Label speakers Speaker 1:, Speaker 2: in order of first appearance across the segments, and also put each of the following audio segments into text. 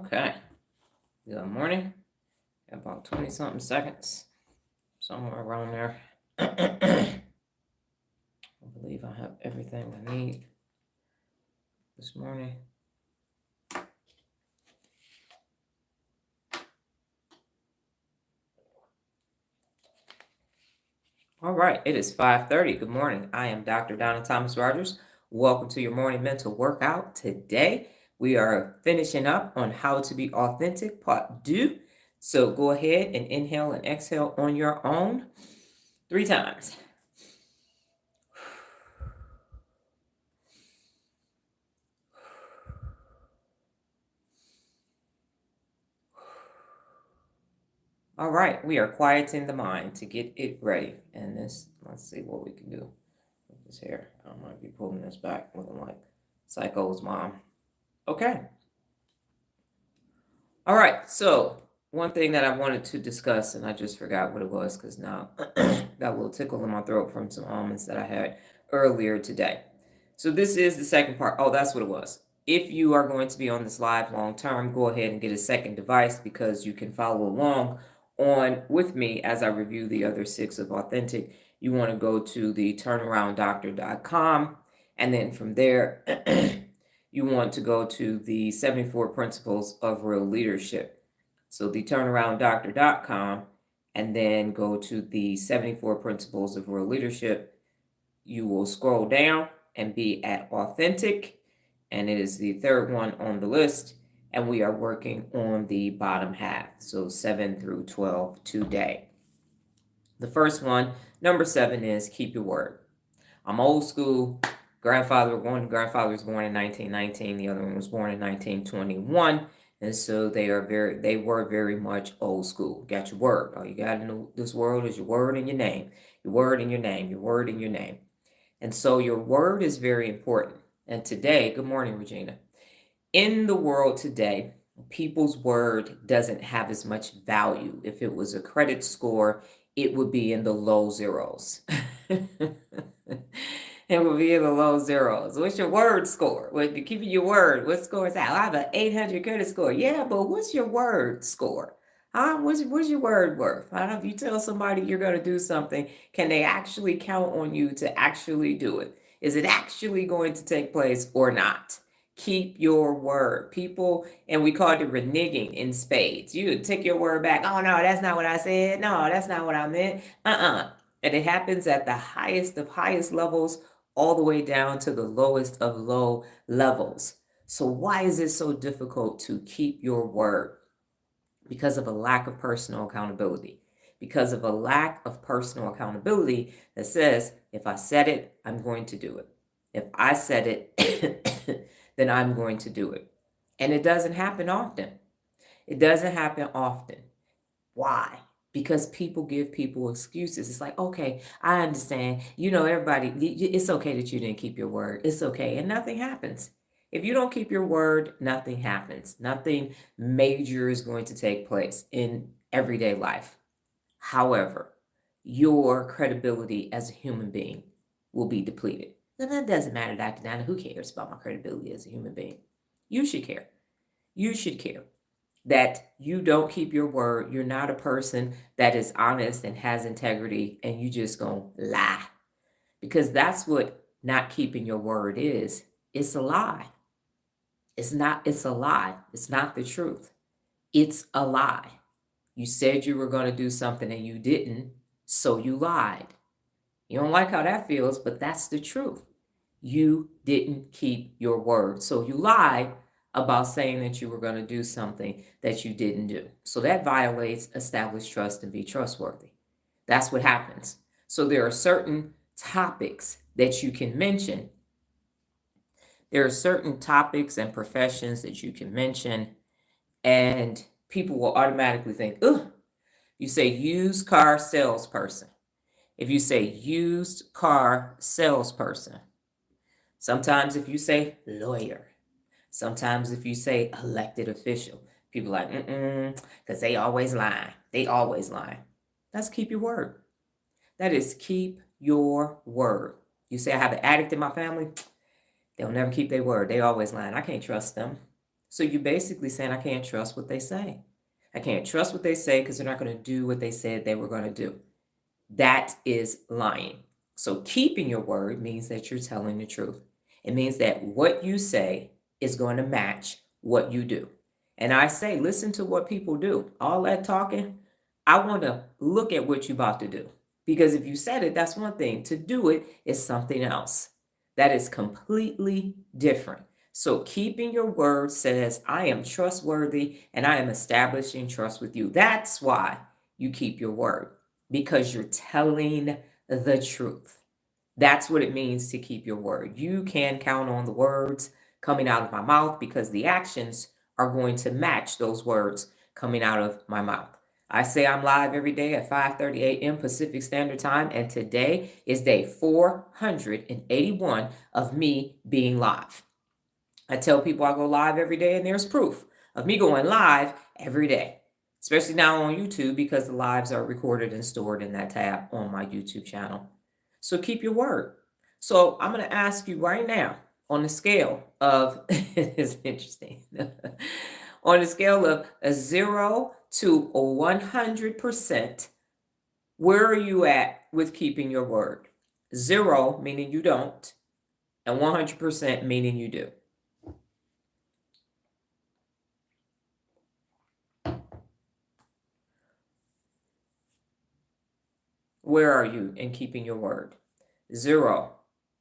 Speaker 1: Okay. Good morning. Got about 20 something seconds, somewhere around there. I believe I have everything I need this morning. All right, it is 5:30. Good morning. I am Dr. Donna Thomas-Rodgers. Welcome to your morning mental workout. Today, we are finishing up on how to be authentic, part 2. So go ahead and inhale and exhale on your own 3 times. All right, we are quieting the mind to get it ready. And this, let's see what we can do with this hair. I might be pulling this back, looking like Psycho's mom. Okay. All right, so one thing that I wanted to discuss, and I just forgot what it was because now got a little tickle in my throat from some almonds that I had earlier today. So this is the second part. Oh, that's what it was. If you are going to be on this live long term, go ahead and get a second device because you can follow along on with me as I review the other 6 of authentic. You want to go to the turnarounddoctor.com, and then from there you want to go to the 74 principles of real leadership. So the turnarounddoctor.com, and then go to the 74 principles of real leadership. You will scroll down and be at authentic, and it is the third one on the list, and we are working on the bottom half, so 7 through 12 today. The first one, number 7, is keep your word. I'm old school. One grandfather was born in 1919, the other one was born in 1921, and so they were very much old school. Got your word. All you got in this world is your word and your name. Your word and your name. Your word and your name. And so your word is very important. And today, good morning, Regina. In the world today, people's word doesn't have as much value. If it was a credit score, it would be in the low zeros. It would be in the low zeros. What's your word score? When you're keeping your word, what score is that? I have an 800 credit score. Yeah, but what's your word score? Huh? What's your word worth? I don't know if you tell somebody you're going to do something, can they actually count on you to actually do it? Is it actually going to take place or not? Keep your word. People, and we call it reneging in spades. You take your word back. Oh, no, that's not what I said. No, that's not what I meant. And it happens at the highest of highest levels all the way down to the lowest of low levels. So why is it so difficult to keep your word? Because of a lack of personal accountability. Because of a lack of personal accountability that says, if I said it, I'm going to do it. If I said it, then I'm going to do it. And it doesn't happen often. It doesn't happen often. Why? Because people give people excuses. It's like, okay, I understand. Everybody, it's okay that you didn't keep your word. It's okay. And nothing happens. If you don't keep your word, nothing happens. Nothing major is going to take place in everyday life. However, your credibility as a human being will be depleted. And that doesn't matter, Dr. Donna. Who cares about my credibility as a human being? You should care. You should care that you don't keep your word. You're not a person that is honest and has integrity, and you just gonna lie. Because that's what not keeping your word is. It's a lie. It's a lie. It's not the truth. It's a lie. You said you were going to do something and you didn't, so you lied. You don't like how that feels, but that's the truth. You didn't keep your word. So you lied about saying that you were going to do something that you didn't do. So that violates established trust and be trustworthy. That's what happens. So there are certain topics that you can mention. There are certain topics and professions that you can mention, and people will automatically think, ugh. You say used car salesperson. If you say used car salesperson, sometimes if you say lawyer, sometimes if you say elected official, people are like, because they always lie. They always lie. That's keep your word. That is keep your word. You say I have an addict in my family, they'll never keep their word. They always lying. I can't trust them. So you're basically saying, I can't trust what they say. I can't trust what they say because they're not going to do what they said they were going to do. That is lying. So keeping your word means that you're telling the truth. It means that what you say is going to match what you do. And I say, listen to what people do. All that talking, I want to look at what you're about to do. Because if you said it, that's one thing. To do it is something else. That is completely different. So keeping your word says, I am trustworthy and I am establishing trust with you. That's why you keep your word, because you're telling the truth. That's what it means to keep your word. You can count on the words coming out of my mouth because the actions are going to match those words coming out of my mouth. I say I'm live every day at 5:30 a.m. Pacific Standard Time, and today is day 481 of me being live. I tell people I go live every day, and there's proof of me going live every day, especially now on YouTube because the lives are recorded and stored in that tab on my YouTube channel. So keep your word. So I'm going to ask you right now on the scale of, it's interesting, on the scale of a 0 to 100%, where are you at with keeping your word? 0 meaning you don't, and 100% meaning you do. Where are you in keeping your word? 0,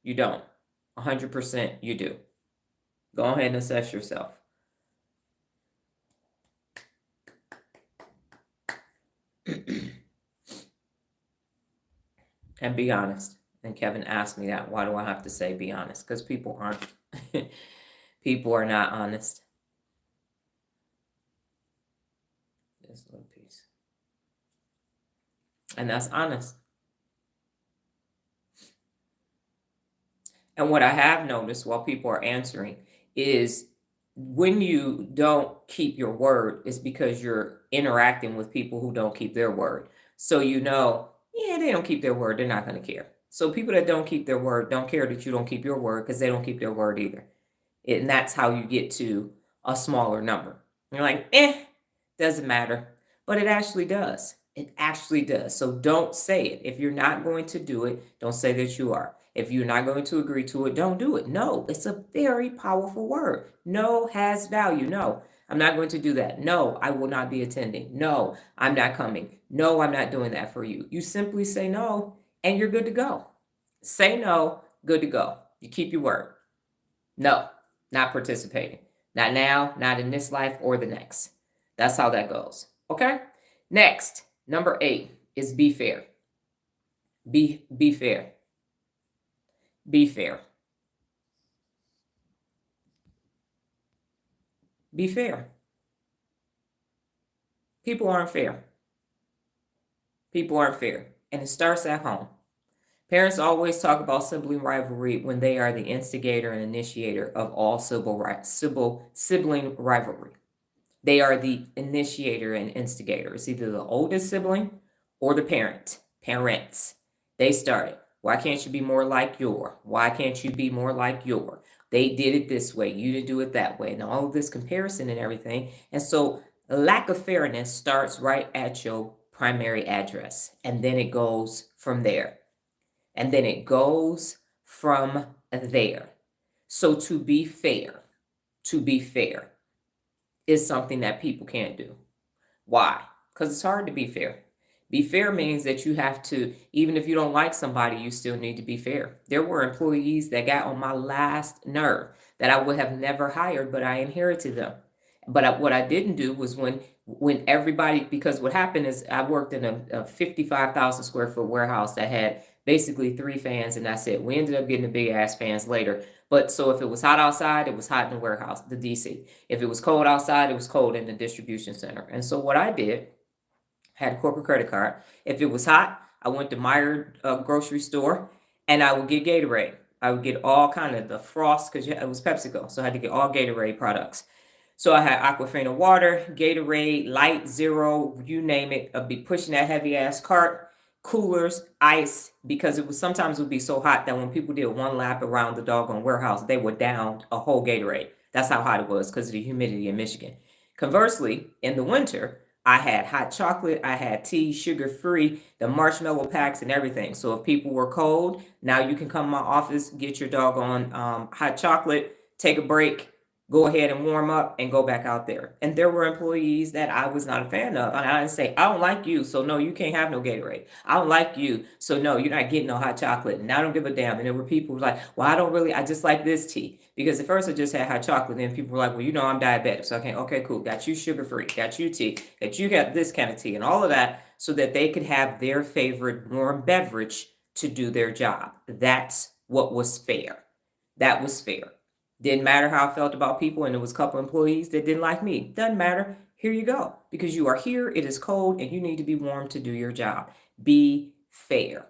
Speaker 1: you don't. 100%, you do. Go ahead and assess yourself. And be honest. And Kevin asked me that. Why do I have to say be honest? Because people aren't. People are not honest. This little piece. And that's honest. And what I have noticed while people are answering is when you don't keep your word, it's because you're interacting with people who don't keep their word. So yeah, they don't keep their word. They're not going to care. So people that don't keep their word don't care that you don't keep your word because they don't keep their word either. And that's how you get to a smaller number. You're like, doesn't matter. But it actually does. It actually does. So don't say it. If you're not going to do it, don't say that you are. If you're not going to agree to it, don't do it. No, it's a very powerful word. No has value. No, I'm not going to do that. No, I will not be attending. No, I'm not coming. No, I'm not doing that for you. You simply say no and you're good to go. Say no, good to go. You keep your word. No, not participating. Not now, not in this life or the next. That's how that goes. Okay? Next, number 8 is be fair. Be fair. Be fair. Be fair. People aren't fair. People aren't fair. And it starts at home. Parents always talk about sibling rivalry when they are the instigator and initiator of all sibling rivalry. They are the initiator and instigator. It's either the oldest sibling or the parents. They started. Why can't you be more like your? Why can't you be more like your? They did it this way. You didn't do it that way. And all of this comparison and everything. And so lack of fairness starts right at your primary address. And then it goes from there. And then it goes from there. So to be fair is something that people can't do. Why? Because it's hard to be fair. Be fair means that you have to, even if you don't like somebody, you still need to be fair. There were employees that got on my last nerve that I would have never hired, but I inherited them. But what I didn't do was when everybody, because what happened is I worked in a 55,000 square foot warehouse that had basically 3 fans, and that's it. We ended up getting the big ass fans later. But so if it was hot outside, it was hot in the warehouse, the DC. If it was cold outside, it was cold in the distribution center. And so what I did, had a corporate credit card. If it was hot, I went to Meijer grocery store and I would get Gatorade. I would get all kind of the frost because it was PepsiCo. So I had to get all Gatorade products. So I had Aquafina water, Gatorade, Light, Zero, you name it. I'd be pushing that heavy ass cart, coolers, ice, because sometimes it would be so hot that when people did one lap around the doggone warehouse, they would down a whole Gatorade. That's how hot it was because of the humidity in Michigan. Conversely, in the winter, I had hot chocolate, I had tea, sugar-free, the marshmallow packs and everything. So if people were cold, now you can come to my office, get your doggone hot chocolate, take a break, go ahead and warm up and go back out there. And there were employees that I was not a fan of. And I didn't say, I don't like you, so no, you can't have no Gatorade. I don't like you, so no, you're not getting no hot chocolate. And I don't give a damn. And there were people who were like, well, I just like this tea. Because at first I just had hot chocolate. And then people were like, well, I'm diabetic. So okay, cool. Got you sugar-free, got you tea, got you got this kind of tea and all of that so that they could have their favorite warm beverage to do their job. That's what was fair. That was fair. Didn't matter how I felt about people, and there was a couple employees that didn't like me. Doesn't matter. Here you go. Because you are here, it is cold, and you need to be warm to do your job. Be fair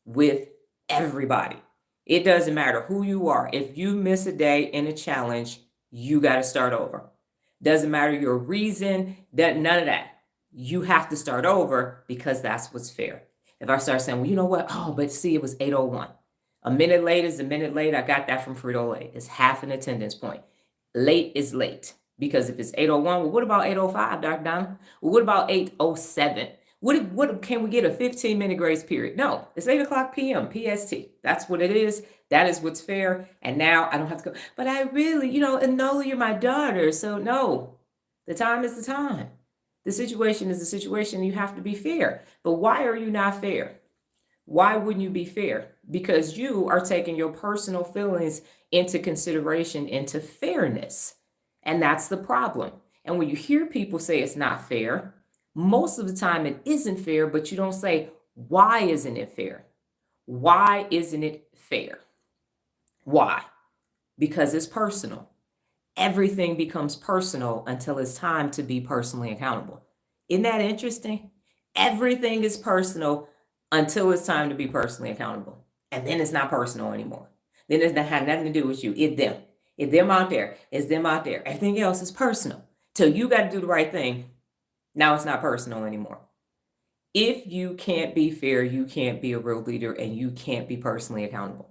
Speaker 1: with everybody. It doesn't matter who you are. If you miss a day in a challenge, you got to start over. Doesn't matter your reason, none of that. You have to start over because that's what's fair. If I start saying, well, you know what? Oh, but see, it was 8:01. A minute late is a minute late. I got that from Frito-Lay. It's half an attendance point. Late is late. Because if it's 8:01, well, what about 8:05, Dr. Donna? Well, what about 8:07? What can we get a 15-minute grace period? No, it's 8:00 p.m. PST. That's what it is. That is what's fair. And now I don't have to go, but I really, Enola, you're my daughter. So no, the time is the time. The situation is the situation. You have to be fair. But why are you not fair? Why wouldn't you be fair? Because you are taking your personal feelings into consideration, into fairness. And that's the problem. And when you hear people say it's not fair, most of the time it isn't fair, but you don't say, why isn't it fair? Why isn't it fair? Why? Because it's personal. Everything becomes personal until it's time to be personally accountable. Isn't that interesting? Everything is personal until it's time to be personally accountable. And then it's not personal anymore. Then it's not have nothing to do with you. It's them. It's them out there. It's them out there. Everything else is personal. Till you got to do the right thing. Now it's not personal anymore. If you can't be fair, you can't be a real leader and you can't be personally accountable.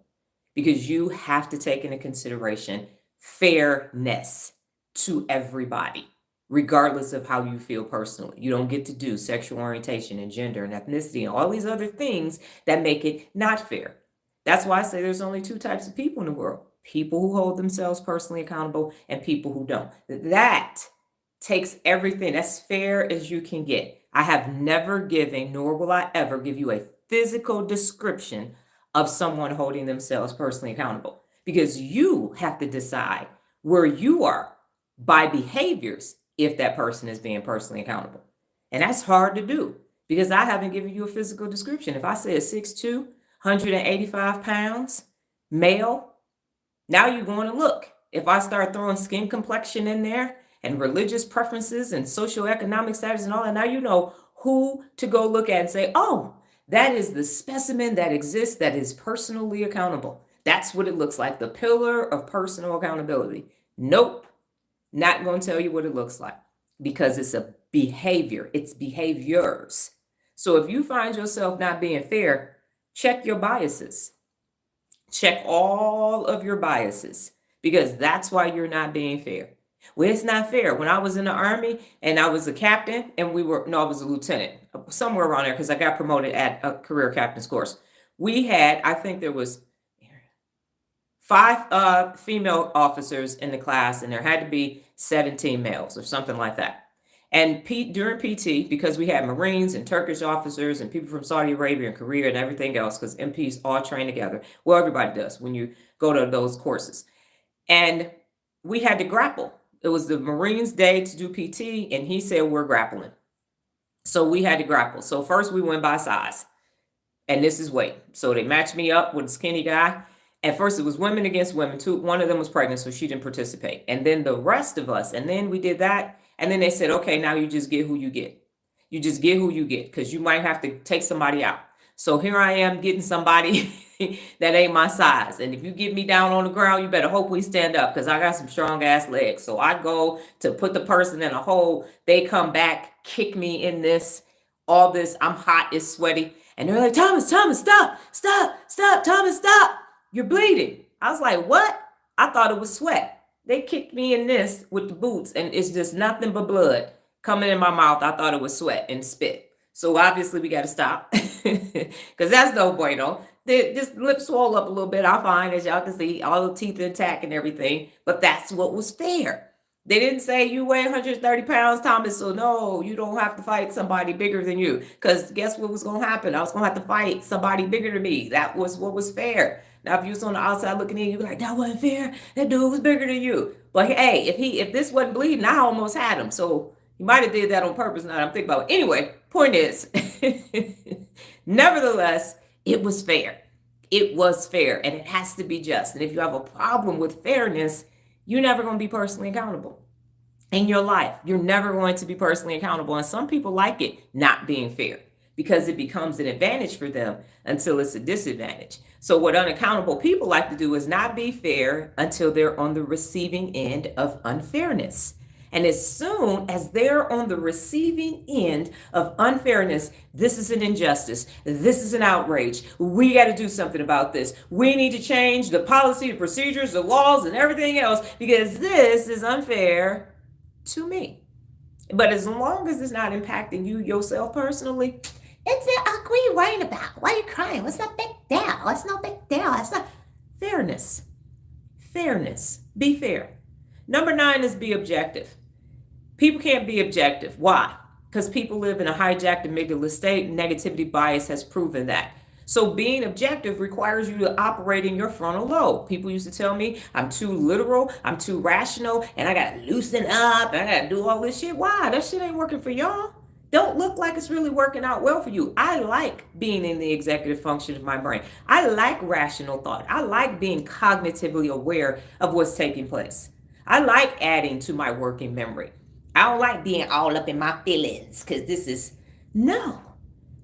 Speaker 1: Because you have to take into consideration fairness to everybody, regardless of how you feel personally. You don't get to do sexual orientation and gender and ethnicity and all these other things that make it not fair. That's why I say there's only two types of people in the world. People who hold themselves personally accountable and people who don't. That takes everything. That's fair as you can get. I have never given, nor will I ever give you a physical description of someone holding themselves personally accountable, because you have to decide where you are by behaviors if that person is being personally accountable. And that's hard to do because I haven't given you a physical description. If I say a 6'2", 185 pounds, male, now you're going to look. If I start throwing skin complexion in there and religious preferences and socioeconomic status and all that, now you know who to go look at and say, oh, that is the specimen that exists that is personally accountable. That's what it looks like, the pillar of personal accountability. Nope, not going to tell you what it looks like because it's a behavior. It's behaviors. So if you find yourself not being fair, check your biases. Check all of your biases because that's why you're not being fair. Well, it's not fair. When I was in the Army and I was a captain and I was a lieutenant, somewhere around there because I got promoted at a career captain's course. We had, I think there was 5 female officers in the class and there had to be 17 males or something like that. And during PT, because we had Marines and Turkish officers and people from Saudi Arabia and Korea and everything else, because MPs all train together. Well, everybody does when you go to those courses. And we had to grapple. It was the Marines' day to do PT, and he said, we're grappling. So we had to grapple. So first we went by size, and this is weight. So they matched me up with a skinny guy. At first it was women against women. One of them was pregnant, so she didn't participate. And then the rest of us, and then we did that. And then they said, okay, now you just get who you get. You just get who you get because you might have to take somebody out. So here I am getting somebody that ain't my size. And if you get me down on the ground, you better hope we stand up because I got some strong ass legs. So I go to put the person in a hole. They come back, kick me in this, all this. I'm hot, it's sweaty. And they're like, Thomas, stop, Thomas, stop. You're bleeding. I was like, what? I thought it was sweat. They kicked me in this with the boots, and it's just nothing but blood coming in my mouth. I thought it was sweat and spit. So obviously we got to stop because that's no bueno. This lip swole up a little bit. I'm fine, as y'all can see, all the teeth intact and everything. But that's what was fair. They didn't say you weigh 130 pounds, Thomas, so no, you don't have to fight somebody bigger than you. Because guess what was going to happen? I was going to have to fight somebody bigger than me. That was what was fair. Now, if you was on the outside looking in, you'd be like, that wasn't fair. That dude was bigger than you. But hey, if this wasn't bleeding, I almost had him. So he might have did that on purpose. Now I'm thinking about it. Anyway, point is, nevertheless, it was fair. It was fair, and it has to be just. And if you have a problem with fairness, you're never going to be personally accountable in your life. You're never going to be personally accountable. And some people like it not being fair because it becomes an advantage for them until it's a disadvantage. So what unaccountable people like to do is not be fair until they're on the receiving end of unfairness. And as soon as they're on the receiving end of unfairness, this is an injustice. This is an outrage. We got to do something about this. We need to change the policy, the procedures, the laws, and everything else because this is unfair to me. But as long as it's not impacting you yourself personally, what are you worrying about? Why are you crying? What's that big deal? What's no big deal? It's not fairness. Fairness. Be fair. Number 9 is be objective. People can't be objective. Why? Because people live in a hijacked amygdala state. Negativity bias has proven that. So being objective requires you to operate in your frontal lobe. People used to tell me I'm too literal, I'm too rational, and I got to loosen up, and I got to do all this shit. Why? That shit ain't working for y'all. Don't look like it's really working out well for you. I like being in the executive function of my brain. I like rational thought. I like being cognitively aware of what's taking place. I like adding to my working memory. I don't like being all up in my feelings because this is no.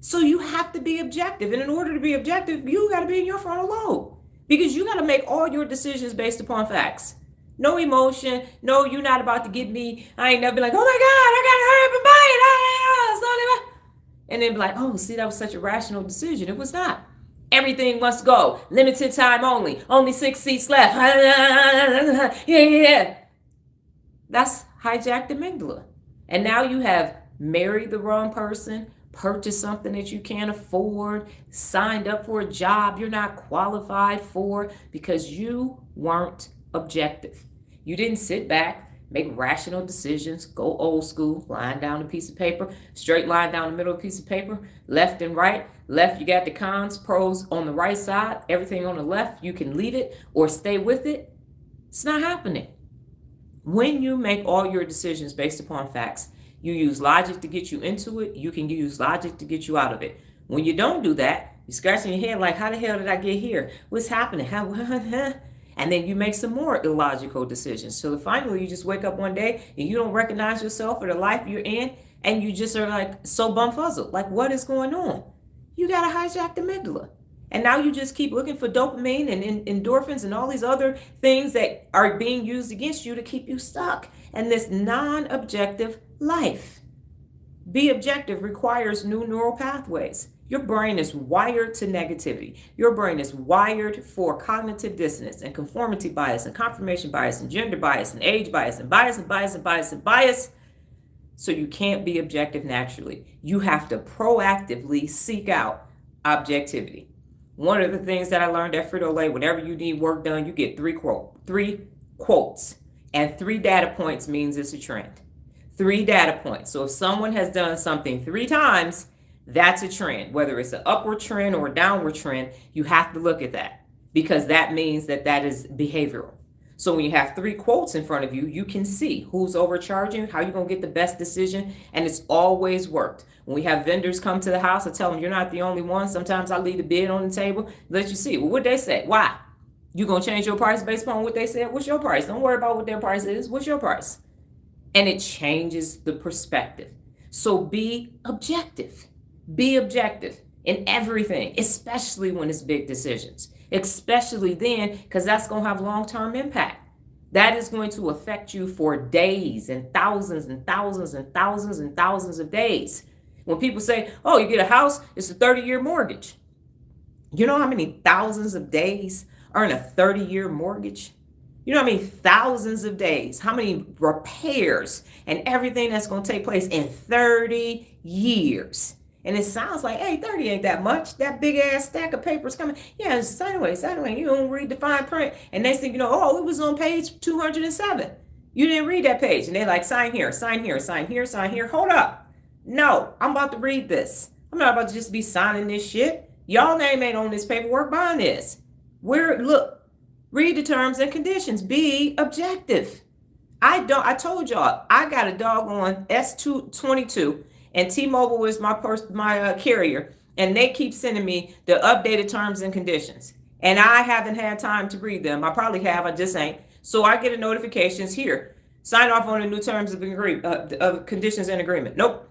Speaker 1: So you have to be objective. And in order to be objective, you got to be in your frontal lobe because you got to make all your decisions based upon facts. No emotion. No, you're not about to get me. I ain't never be like, oh my God, I got to hurry up and buy it. And then be like, oh, see, that was such a rational decision. It was not. Everything must go. Limited time only. Only 6 seats left. Yeah. That's hijacked amygdala. And now you have married the wrong person, purchased something that you can't afford, signed up for a job you're not qualified for because you weren't objective. You didn't sit back, make rational decisions, go old school, line down a piece of paper, straight line down the middle of a piece of paper, left and right. Left, you got the cons, pros on the right side, everything on the left, you can leave it or stay with it. It's not happening. When you make all your decisions based upon facts, you use logic to get you into it, you can use logic to get you out of it. When you don't do that, you're scratching your head like, how the hell did I get here? What's happening? And then you make some more illogical decisions. So finally, you just wake up one day and you don't recognize yourself or the life you're in, and you just are like so bumfuzzled. Like, what is going on? You got a hijacked amygdala. And now you just keep looking for dopamine and endorphins and all these other things that are being used against you to keep you stuck in this non-objective life. Be objective requires new neural pathways. Your brain is wired to negativity. Your brain is wired for cognitive dissonance and conformity bias and confirmation bias and gender bias and age bias and bias and bias and bias and bias. So you can't be objective naturally. You have to proactively seek out objectivity. One of the things that I learned at Frito-Lay, whenever you need work done, you get three quotes. And 3 data points means it's a trend. 3 data points. So if someone has done something 3 times, that's a trend. Whether it's an upward trend or a downward trend, you have to look at that because that means that that is behavioral. So when you have 3 quotes in front of you, you can see who's overcharging, how you're going to get the best decision, and it's always worked. When we have vendors come to the house, I tell them, you're not the only one. Sometimes I leave a bid on the table, let you see. Well, what'd they say? Why? You going to change your price based upon what they said? What's your price? Don't worry about what their price is. What's your price? And it changes the perspective. So be objective. Be objective in everything, especially when it's big decisions. Especially then, because that's going to have long-term impact. That is going to affect you for days and thousands and thousands and thousands and thousands of days. When people say, oh, you get a house, it's a 30-year mortgage. You know how many thousands of days are in a 30-year mortgage? You know what I mean? Thousands of days. How many repairs and everything that's going to take place in 30 years. And it sounds like, hey, 30 ain't that much. That big ass stack of papers coming. Yeah, sideways. You don't read the fine print. And next thing you know, oh, it was on page 207. You didn't read that page. And they're like, sign here, sign here, sign here, sign here. Hold up. No, I'm about to read this. I'm not about to just be signing this shit. Y'all name ain't on this paperwork. Mine is. Look, read the terms and conditions. Be objective. I told y'all, I got a doggone S22 and T-Mobile is my carrier, and they keep sending me the updated terms and conditions. And I haven't had time to read them. I probably have, I just ain't. So I get a notifications here. Sign off on the new terms of conditions and agreement. Nope.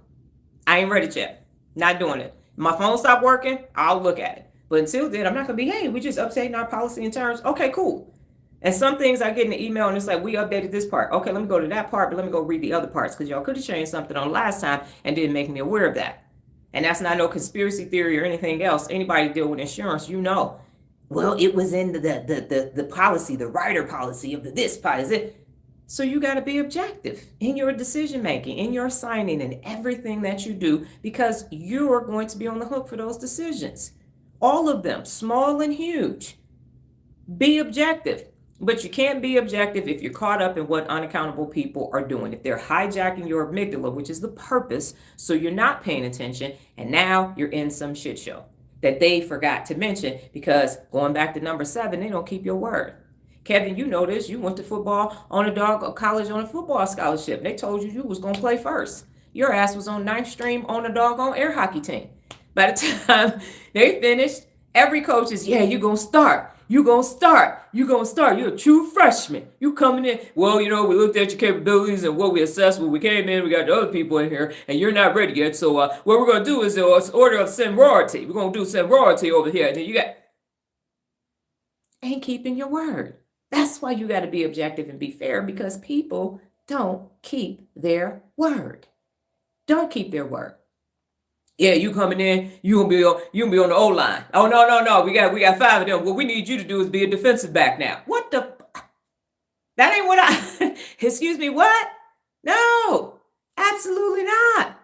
Speaker 1: I ain't ready yet. Not doing it. My phone stopped working, I'll look at it. But until then, I'm not going to be, hey, we just updating our policy and terms. Okay, cool. And some things I get in the email and it's like, we updated this part. Okay, let me go to that part, but let me go read the other parts because y'all could have changed something on last time and didn't make me aware of that. And that's not no conspiracy theory or anything else. Anybody deal with insurance, you know. Well, it was in the policy, the rider policy of this policy. So you got to be objective in your decision making, in your signing, and everything that you do, because you're going to be on the hook for those decisions. All of them, small and huge. Be objective. But you can't be objective if you're caught up in what unaccountable people are doing. If they're hijacking your amygdala, which is the purpose, so you're not paying attention, and now you're in some shit show that they forgot to mention, because going back to number 7, they don't keep your word. Kevin, you know this. You went to football on college on a football scholarship. And they told you was going to play first. Your ass was on 9th stream on a doggone air hockey team. By the time they finished, every coach is, yeah, you're going to start. You're going to start. You're going to start. You're a true freshman. You coming in. Well, we looked at your capabilities and what we assessed when we came in. We got the other people in here, and you're not ready yet. So what we're going to do is order of seniority. We're going to do seniority over here. And then you ain't keeping your word. That's why you got to be objective and be fair, because people don't keep their word. Don't keep their word. Yeah, you coming in, you gonna be on the O-line. Oh no. We got 5 of them. What we need you to do is be a defensive back now. What the? That ain't what I. Excuse me. What? No, absolutely not.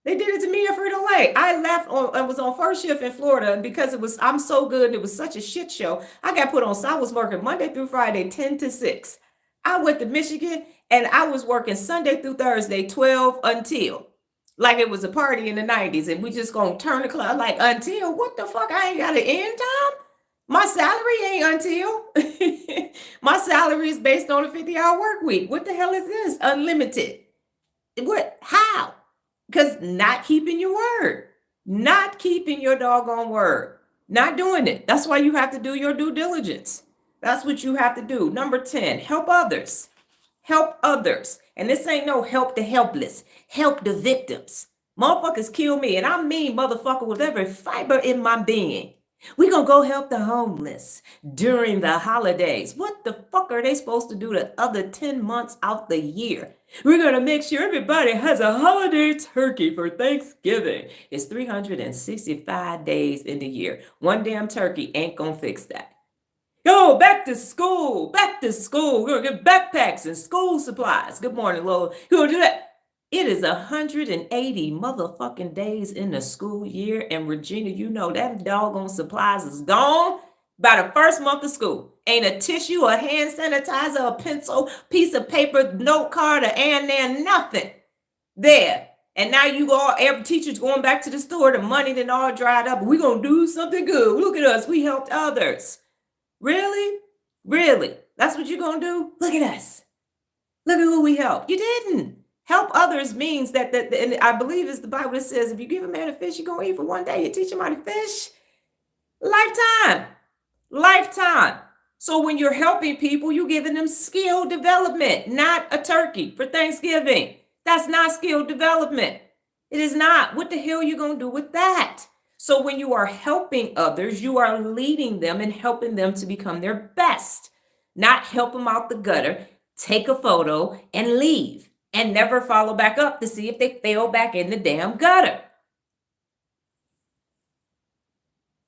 Speaker 1: They did it to me at Frito-Lay. I was on first shift in Florida, and because I'm so good and it was such a shit show, I got put on. So I was working Monday through Friday, 10 to 6. I went to Michigan and I was working Sunday through Thursday, 12 until. Like it was a party in the 90s and we just gonna turn the clock like until. What the fuck? I ain't got an end time? My salary ain't until. My salary is based on a 50-hour work week. What the hell is this? Unlimited. What? How? Because not keeping your word. Not keeping your doggone word. Not doing it. That's why you have to do your due diligence. That's what you have to do. Number 10, help others. Help others. And this ain't no help the helpless. Help the victims. Motherfuckers kill me. And I mean motherfucker with every fiber in my being. We gonna go help the homeless during the holidays. What the fuck are they supposed to do the other 10 months out the year? We're gonna make sure everybody has a holiday turkey for Thanksgiving. It's 365 days in the year. One damn turkey ain't gonna fix that. Yo, back to school. We're gonna get backpacks and school supplies. Good morning, Lola. You gonna do that? It is 180 motherfucking days in the school year. And Regina, you know that doggone supplies is gone by the first month of school. Ain't a tissue, a hand sanitizer, a pencil, piece of paper, note card, nothing there. And now every teacher's going back to the store. The money then all dried up. We're going to do something good. Look at us. We helped others. Really? Really? That's what you're going to do? Look at us. Look at who we helped. You didn't. Help others means that and I believe it's the Bible that says, if you give a man a fish, you're going to eat for one day. You teach him how to fish. Lifetime. So when you're helping people, you're giving them skill development, not a turkey for Thanksgiving. That's not skill development. It is not. What the hell are you going to do with that? So when you are helping others, you are leading them and helping them to become their best, not help them out the gutter, take a photo and leave and never follow back up to see if they fell back in the damn gutter.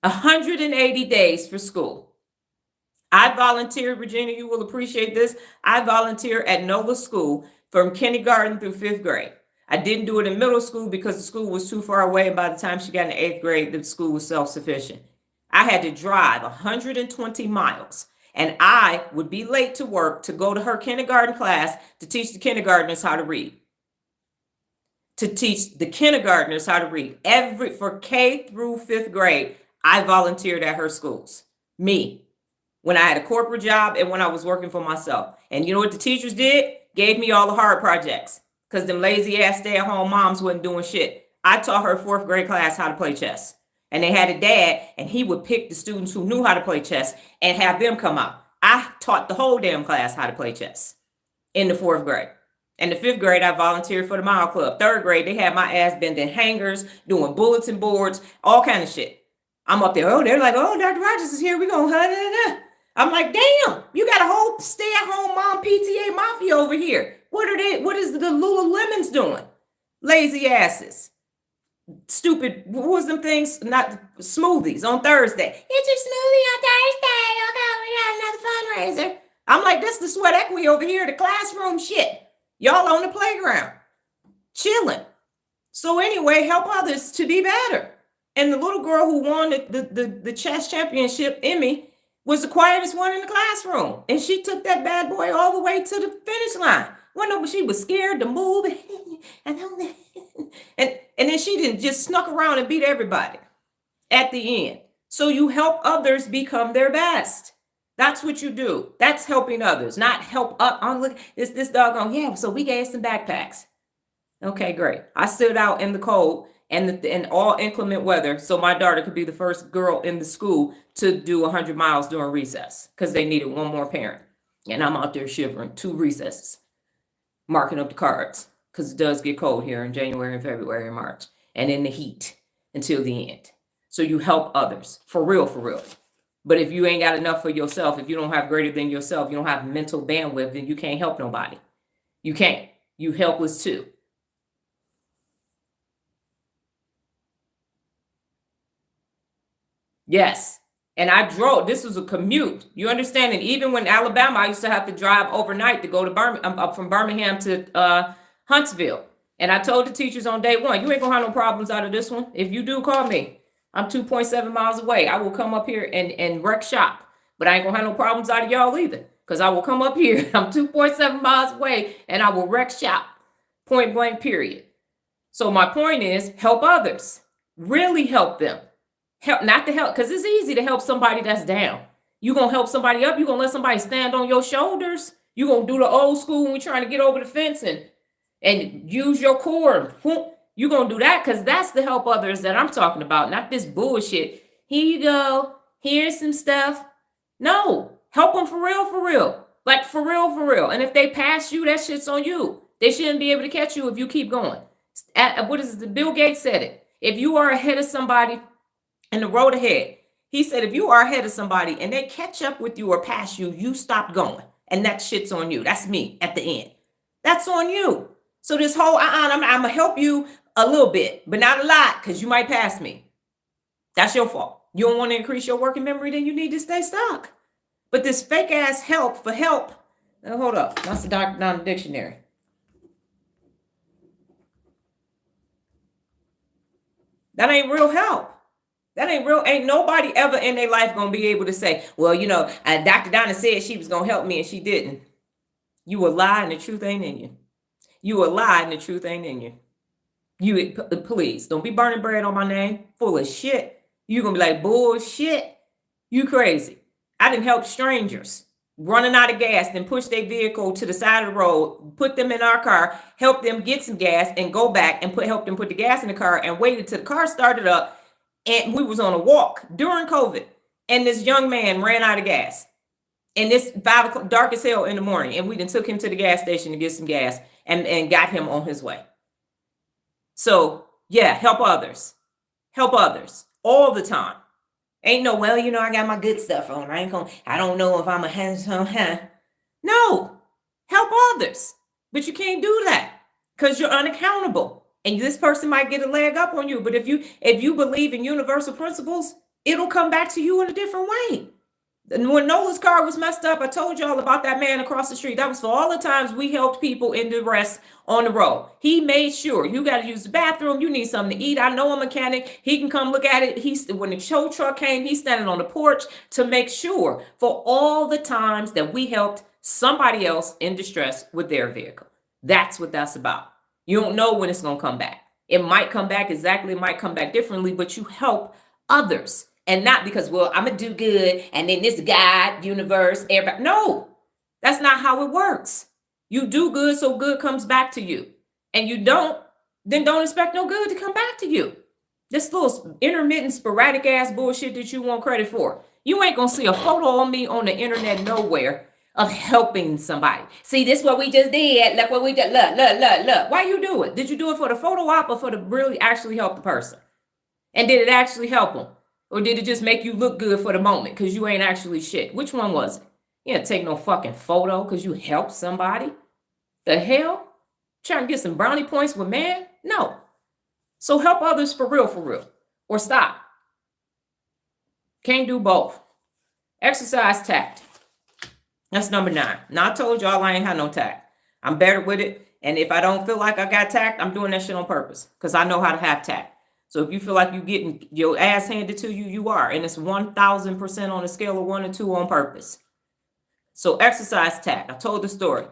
Speaker 1: 180 days for school. I volunteered, Virginia, you will appreciate this. I volunteered at Nova School from kindergarten through fifth grade. I didn't do it in middle school because the school was too far away. And by the time she got in the eighth grade, the school was self-sufficient. I had to drive 120 miles and I would be late to work to go to her kindergarten class to teach the kindergartners how to read. To teach the kindergartners how to read. For K through fifth grade, I volunteered at her schools. Me. When I had a corporate job and when I was working for myself. And you know what the teachers did? Gave me all the hard projects because them lazy ass stay-at-home moms wasn't doing shit. I taught her fourth grade class how to play chess. And they had a dad and he would pick the students who knew how to play chess and have them come out. I taught the whole damn class how to play chess in the fourth grade. In the fifth grade, I volunteered for the Mile Club. Third grade, they had my ass bending hangers, doing bulletin boards, all kind of shit. I'm up there. Oh, they're like, oh, Dr. Rodgers is here. We're going to I'm like, damn, you got a whole stay-at-home mom PTA mafia over here. What is the Lululemons doing? Lazy asses. Stupid, what was them things? Not smoothies on Thursday. It's your smoothie on Thursday. Okay, we got another fundraiser. I'm like, this the sweat equity over here, the classroom shit. Y'all on the playground, chilling. So anyway, help others to be better. And the little girl who won the chess championship, Emmy, was the quietest one in the classroom. And she took that bad boy all the way to the finish line. Well, no, she was scared to move. and then she didn't just snuck around and beat everybody at the end. So you help others become their best. That's what you do. That's helping others, not help up on look. This doggone, yeah, so we gave some backpacks. Okay, great. I stood out in the cold and all inclement weather so my daughter could be the first girl in the school to do 100 miles during recess because they needed one more parent. And I'm out there shivering 2 recesses, marking up the cards because it does get cold here in January and February and March and in the heat until the end. So you help others for real, for real. But if you ain't got enough for yourself, if you don't have greater than yourself, you don't have mental bandwidth, then you can't help nobody. You can't. You helpless too. Yes. And I drove. This was a commute. You understand? And even when Alabama, I used to have to drive overnight to go to Birmingham, up from Birmingham to Huntsville. And I told the teachers on day one, you ain't gonna have no problems out of this one. If you do, call me. I'm 2.7 miles away. I will come up here and wreck shop. But I ain't gonna have no problems out of y'all either. Because I will come up here. I'm 2.7 miles away and I will wreck shop. Point blank, period. So my point is help others. Really help them. Help, not to help, because it's easy to help somebody that's down. You gonna help somebody up, you gonna let somebody stand on your shoulders. You gonna do the old school when we're trying to get over the fence and use your core. You gonna do that because that's the help others that I'm talking about, not this bullshit. Here you go. Here's some stuff. No, help them for real, for real. Like for real, for real. And if they pass you, that shit's on you. They shouldn't be able to catch you if you keep going. What is it? Bill Gates said it. If you are ahead of somebody in the road ahead, he said, if you are ahead of somebody and they catch up with you or pass you, you stop going. And that shit's on you. That's me at the end. That's on you. So this whole, I'm going to help you a little bit, but not a lot because you might pass me. That's your fault. You don't want to increase your working memory, then you need to stay stuck. But this fake ass help for help. Now, hold up. That's the Dr. Don dictionary. That ain't real help. That ain't real. Ain't nobody ever in their life going to be able to say, well, you know, Dr. Donna said she was going to help me and she didn't. You a lie and the truth ain't in you. You a lie and the truth ain't in you. You, please, don't be burning bread on my name. Full of shit. You going to be like, bullshit. You crazy. I didn't help strangers running out of gas, then push their vehicle to the side of the road, put them in our car, help them get some gas and go back and help them put the gas in the car and waited till the car started up. And we was on a walk during COVID. And this young man ran out of gas. And this 5 o'clock, dark as hell in the morning. And we then took him to the gas station to get some gas and got him on his way. So yeah, help others. Help others all the time. Ain't no, well, you know, I got my good stuff on. I don't know if I'm a hands-on. No, help others. But you can't do that because you're unaccountable. And this person might get a leg up on you. But if you believe in universal principles, it'll come back to you in a different way. And when Nola's car was messed up, I told y'all about that man across the street. That was for all the times we helped people in duress on the road. He made sure you got to use the bathroom. You need something to eat. I know a mechanic. He can come look at it. When the tow truck came, he's standing on the porch to make sure for all the times that we helped somebody else in distress with their vehicle. That's what that's about. You don't know when it's going to come back. It might come back exactly. It might come back differently, but you help others. And not because, well, I'm going to do good and then this God, universe, everybody. No, that's not how it works. You do good so good comes back to you. And you don't, then don't expect no good to come back to you. This little intermittent, sporadic ass bullshit that you want credit for. You ain't going to see a photo on me on the internet nowhere of helping somebody. See, this is what we just did. Look what we did. Look. Why you do it? Did you do it for the photo op or for the really actually help the person? And did it actually help them? Or did it just make you look good for the moment because you ain't actually shit? Which one was it? You didn't take no fucking photo because you helped somebody. The hell? Trying to get some brownie points with man? No. So help others for real. Or stop. Can't do both. Exercise tact. That's number 9. Now I told y'all I ain't had no tact. I'm better with it. And if I don't feel like I got tact, I'm doing that shit on purpose. Because I know how to have tact. So if you feel like you're getting your ass handed to you, you are. And it's 1,000% on a scale of 1 to 2 on purpose. So exercise tact. I told the story.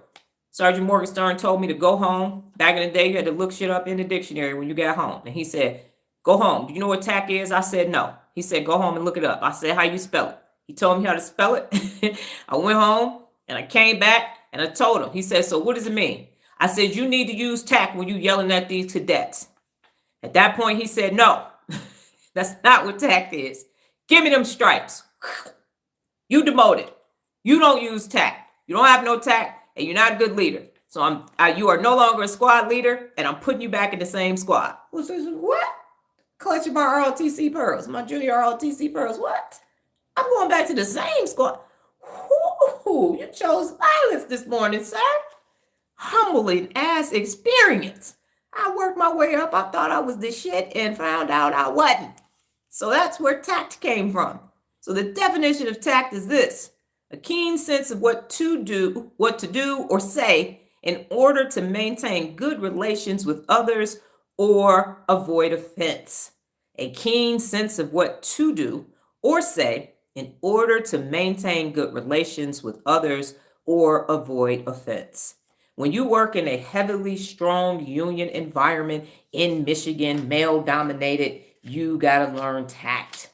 Speaker 1: Sergeant Morgenstern told me to go home. Back in the day, you had to look shit up in the dictionary when you got home. And he said, go home. Do you know what tact is? I said, no. He said, go home and look it up. I said, how you spell it? He told me how to spell it. I went home and I came back and I told him. He said, so what does it mean? I said, you need to use tact when you yelling at these cadets. At that point, he said, no, that's not what tact is. Give me them stripes. You demoted. You don't use tact. You don't have no tact, and you're not a good leader. So you are no longer a squad leader, and I'm putting you back in the same squad. What? Clutching my ROTC pearls, my junior ROTC pearls. What? I'm going back to the same squad. Ooh, you chose violence this morning, sir. Humbling ass experience. I worked my way up. I thought I was the shit and found out I wasn't. So that's where tact came from. So the definition of tact is this: a keen sense of what to do or say in order to maintain good relations with others or avoid offense. A keen sense of what to do or say in order to maintain good relations with others or avoid offense. When you work in a heavily strong union environment in Michigan, male-dominated, you got to learn tact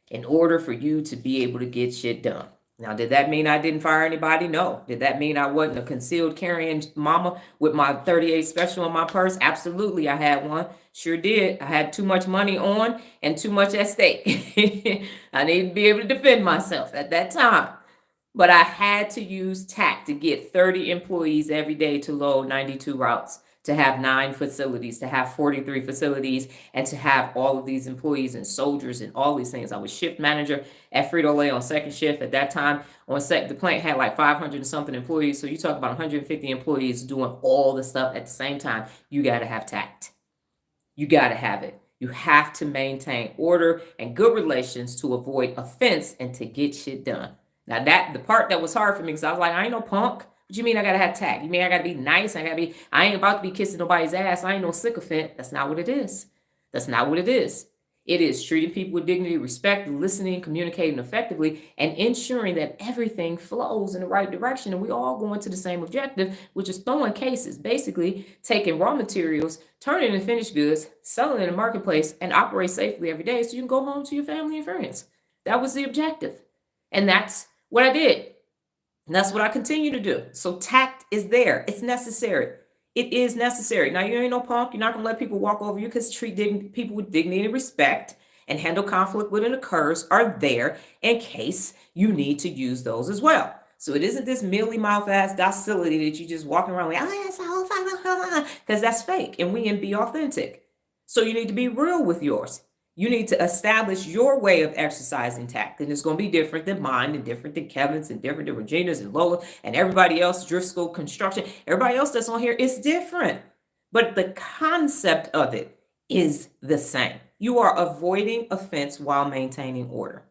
Speaker 1: in order for you to be able to get shit done. Now, did that mean I didn't fire anybody? No. Did that mean I wasn't a concealed carrying mama with my 38 special in my purse? Absolutely, I had one. Sure did. I had too much money on and too much at stake. I needed to be able to defend myself at that time. But I had to use tact to get 30 employees every day to load 92 routes, to have 9 facilities, to have 43 facilities, and to have all of these employees and soldiers and all these things. I was shift manager at Frito-Lay on second shift at that time. The plant had like 500 and something employees. So you talk about 150 employees doing all the stuff at the same time. You got to have tact. You got to have it. You have to maintain order and good relations to avoid offense and to get shit done. Now the part that was hard for me, because I was like, I ain't no punk. What you mean I gotta have tact? You mean I gotta be nice? I ain't about to be kissing nobody's ass. I ain't no sycophant. That's not what it is. That's not what it is. It is treating people with dignity, respect, listening, communicating effectively, and ensuring that everything flows in the right direction and we all going to the same objective, which is throwing cases, basically taking raw materials, turning into finished goods, selling in the marketplace, and operate safely every day so you can go home to your family and friends. That was the objective. And that's what I did. And that's what I continue to do. So tact is there. It's necessary. It is necessary. Now, you ain't no punk. You're not going to let people walk over you, because treat people with dignity and respect and handle conflict when it occurs are there in case you need to use those as well. So it isn't this mealy mouth ass docility that you just walking around like, because that's fake, and we can be authentic. So you need to be real with yours. You need to establish your way of exercising tact. And it's going to be different than mine and different than Kevin's and different than Regina's and Lola and everybody else, Driscoll Construction. Everybody else that's on here is different. But the concept of it is the same. You are avoiding offense while maintaining order.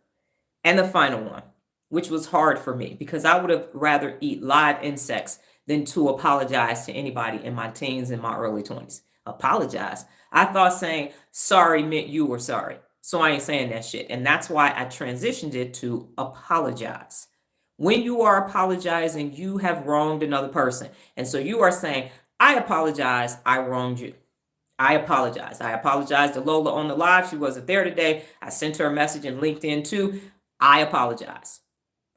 Speaker 1: And the final one, which was hard for me because I would have rather eat live insects than to apologize to anybody in my teens and my early 20s. Apologize. I thought saying sorry meant you were sorry. So I ain't saying that shit. And that's why I transitioned it to apologize. When you are apologizing, you have wronged another person. And so you are saying, I apologize, I wronged you. I apologize. I apologize to Lola on the live. She wasn't there today. I sent her a message in LinkedIn too. I apologize.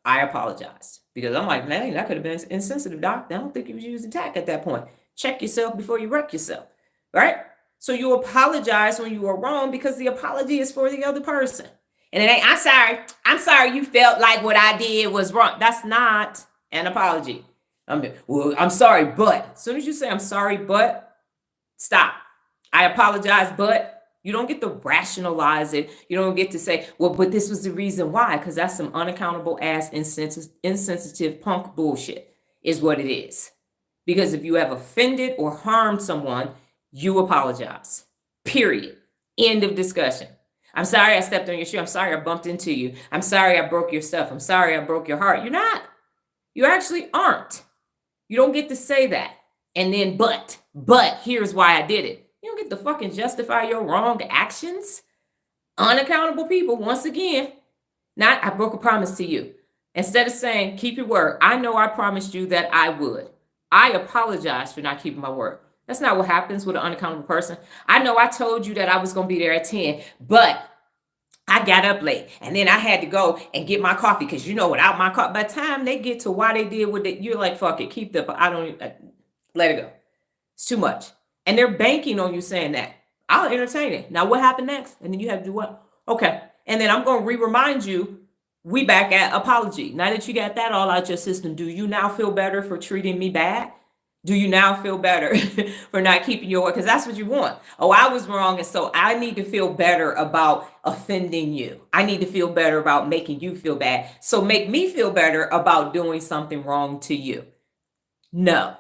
Speaker 1: I apologize. Because I'm like, man, that could have been insensitive, Doc. I don't think you was using tact at that point. Check yourself before you wreck yourself. Right? So you apologize when you are wrong because the apology is for the other person. And it ain't, I'm sorry. I'm sorry you felt like what I did was wrong. That's not an apology. I'm sorry, but as soon as you say I'm sorry, but stop. I apologize, but you don't get to rationalize it. You don't get to say, well, but this was the reason why, because that's some unaccountable ass insensitive punk bullshit is what it is. Because if you have offended or harmed someone, you apologize. Period. End of discussion. I'm sorry I stepped on your shoe. I'm sorry I bumped into you. I'm sorry I broke your stuff. I'm sorry I broke your heart. You're not. You actually aren't. You don't get to say that. And then, but here's why I did it. You don't get to fucking justify your wrong actions. Unaccountable people, once again, not I broke a promise to you. Instead of saying, keep your word, I know I promised you that I would. I apologize for not keeping my word. That's not what happens with an unaccountable person. I know I told you that I was going to be there at 10, but I got up late and then I had to go and get my coffee because, without my coffee, by the time they get to why they did what you're like, fuck it, keep the, let it go. It's too much. And they're banking on you saying that. I'll entertain it. Now, what happened next? And then you have to do what? Okay. And then I'm going to remind you, we back at apology. Now that you got that all out your system, do you now feel better for treating me bad? Do you now feel better for not keeping your word? Because that's what you want. Oh, I was wrong. And so I need to feel better about offending you. I need to feel better about making you feel bad. So make me feel better about doing something wrong to you. No,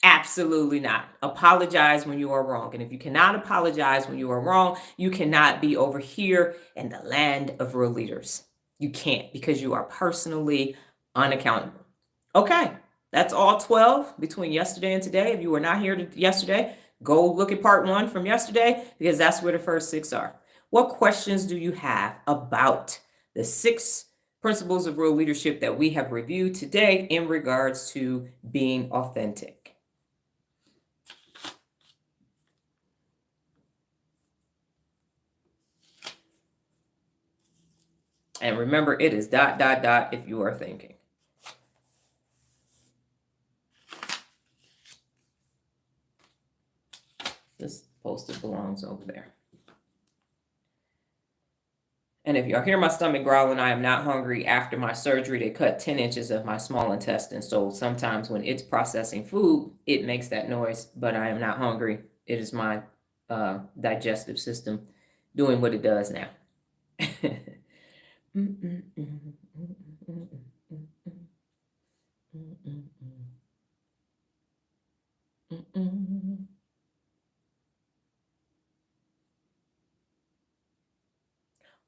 Speaker 1: absolutely not. Apologize when you are wrong. And if you cannot apologize when you are wrong, you cannot be over here in the land of real leaders. You can't because you are personally unaccountable. Okay. That's all 12 between yesterday and today. If you were not here yesterday, go look at part 1 from yesterday because that's where the first 6 are. What questions do you have about the 6 principles of real leadership that we have reviewed today in regards to being authentic? And remember, it is ... if you are thinking. This post-it belongs over there. And if y'all hear my stomach growling, I am not hungry. After my surgery, they cut 10 inches of my small intestine. So sometimes when it's processing food, it makes that noise, but I am not hungry. It is my digestive system doing what it does now.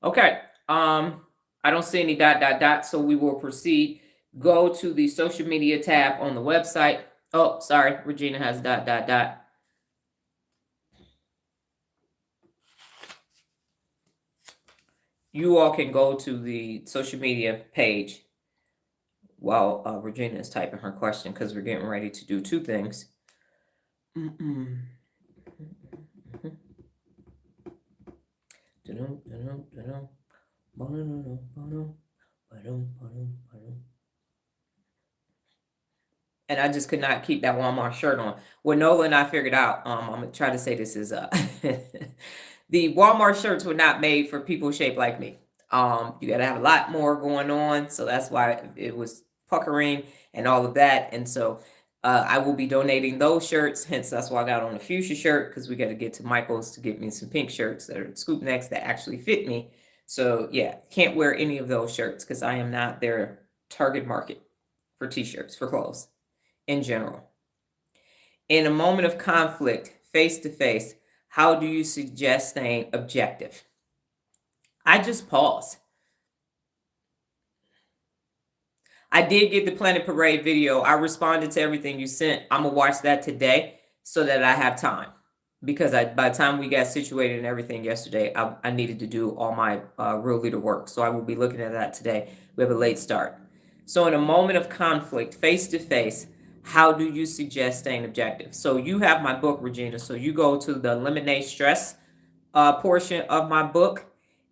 Speaker 1: Okay. I don't see any ... so we will proceed. Go to the social media tab on the website. Oh, sorry. Regina has ... You all can go to the social media page while Regina is typing her question because we're getting ready to do 2 things. And I just could not keep that Walmart shirt on. What Nola and I figured out, I'm going to try to say this is the Walmart shirts were not made for people shaped like me. You got to have a lot more going on. So that's why it was puckering and all of that. And so I will be donating those shirts. Hence, that's why I got on a fuchsia shirt because we got to get to Michael's to get me some pink shirts that are scoop necks that actually fit me. So yeah, can't wear any of those shirts because I am not their target market for t-shirts, for clothes in general. In a moment of conflict, face to face, how do you suggest staying objective? I just pause. I did get the Planet Parade video. I responded to everything you sent. I'm going to watch that today so that I have time. Because by the time we got situated and everything yesterday, I needed to do all my real leader work. So I will be looking at that today. We have a late start. So in a moment of conflict, face to face, how do you suggest staying objective? So you have my book, Regina. So you go to the Eliminate Stress portion of my book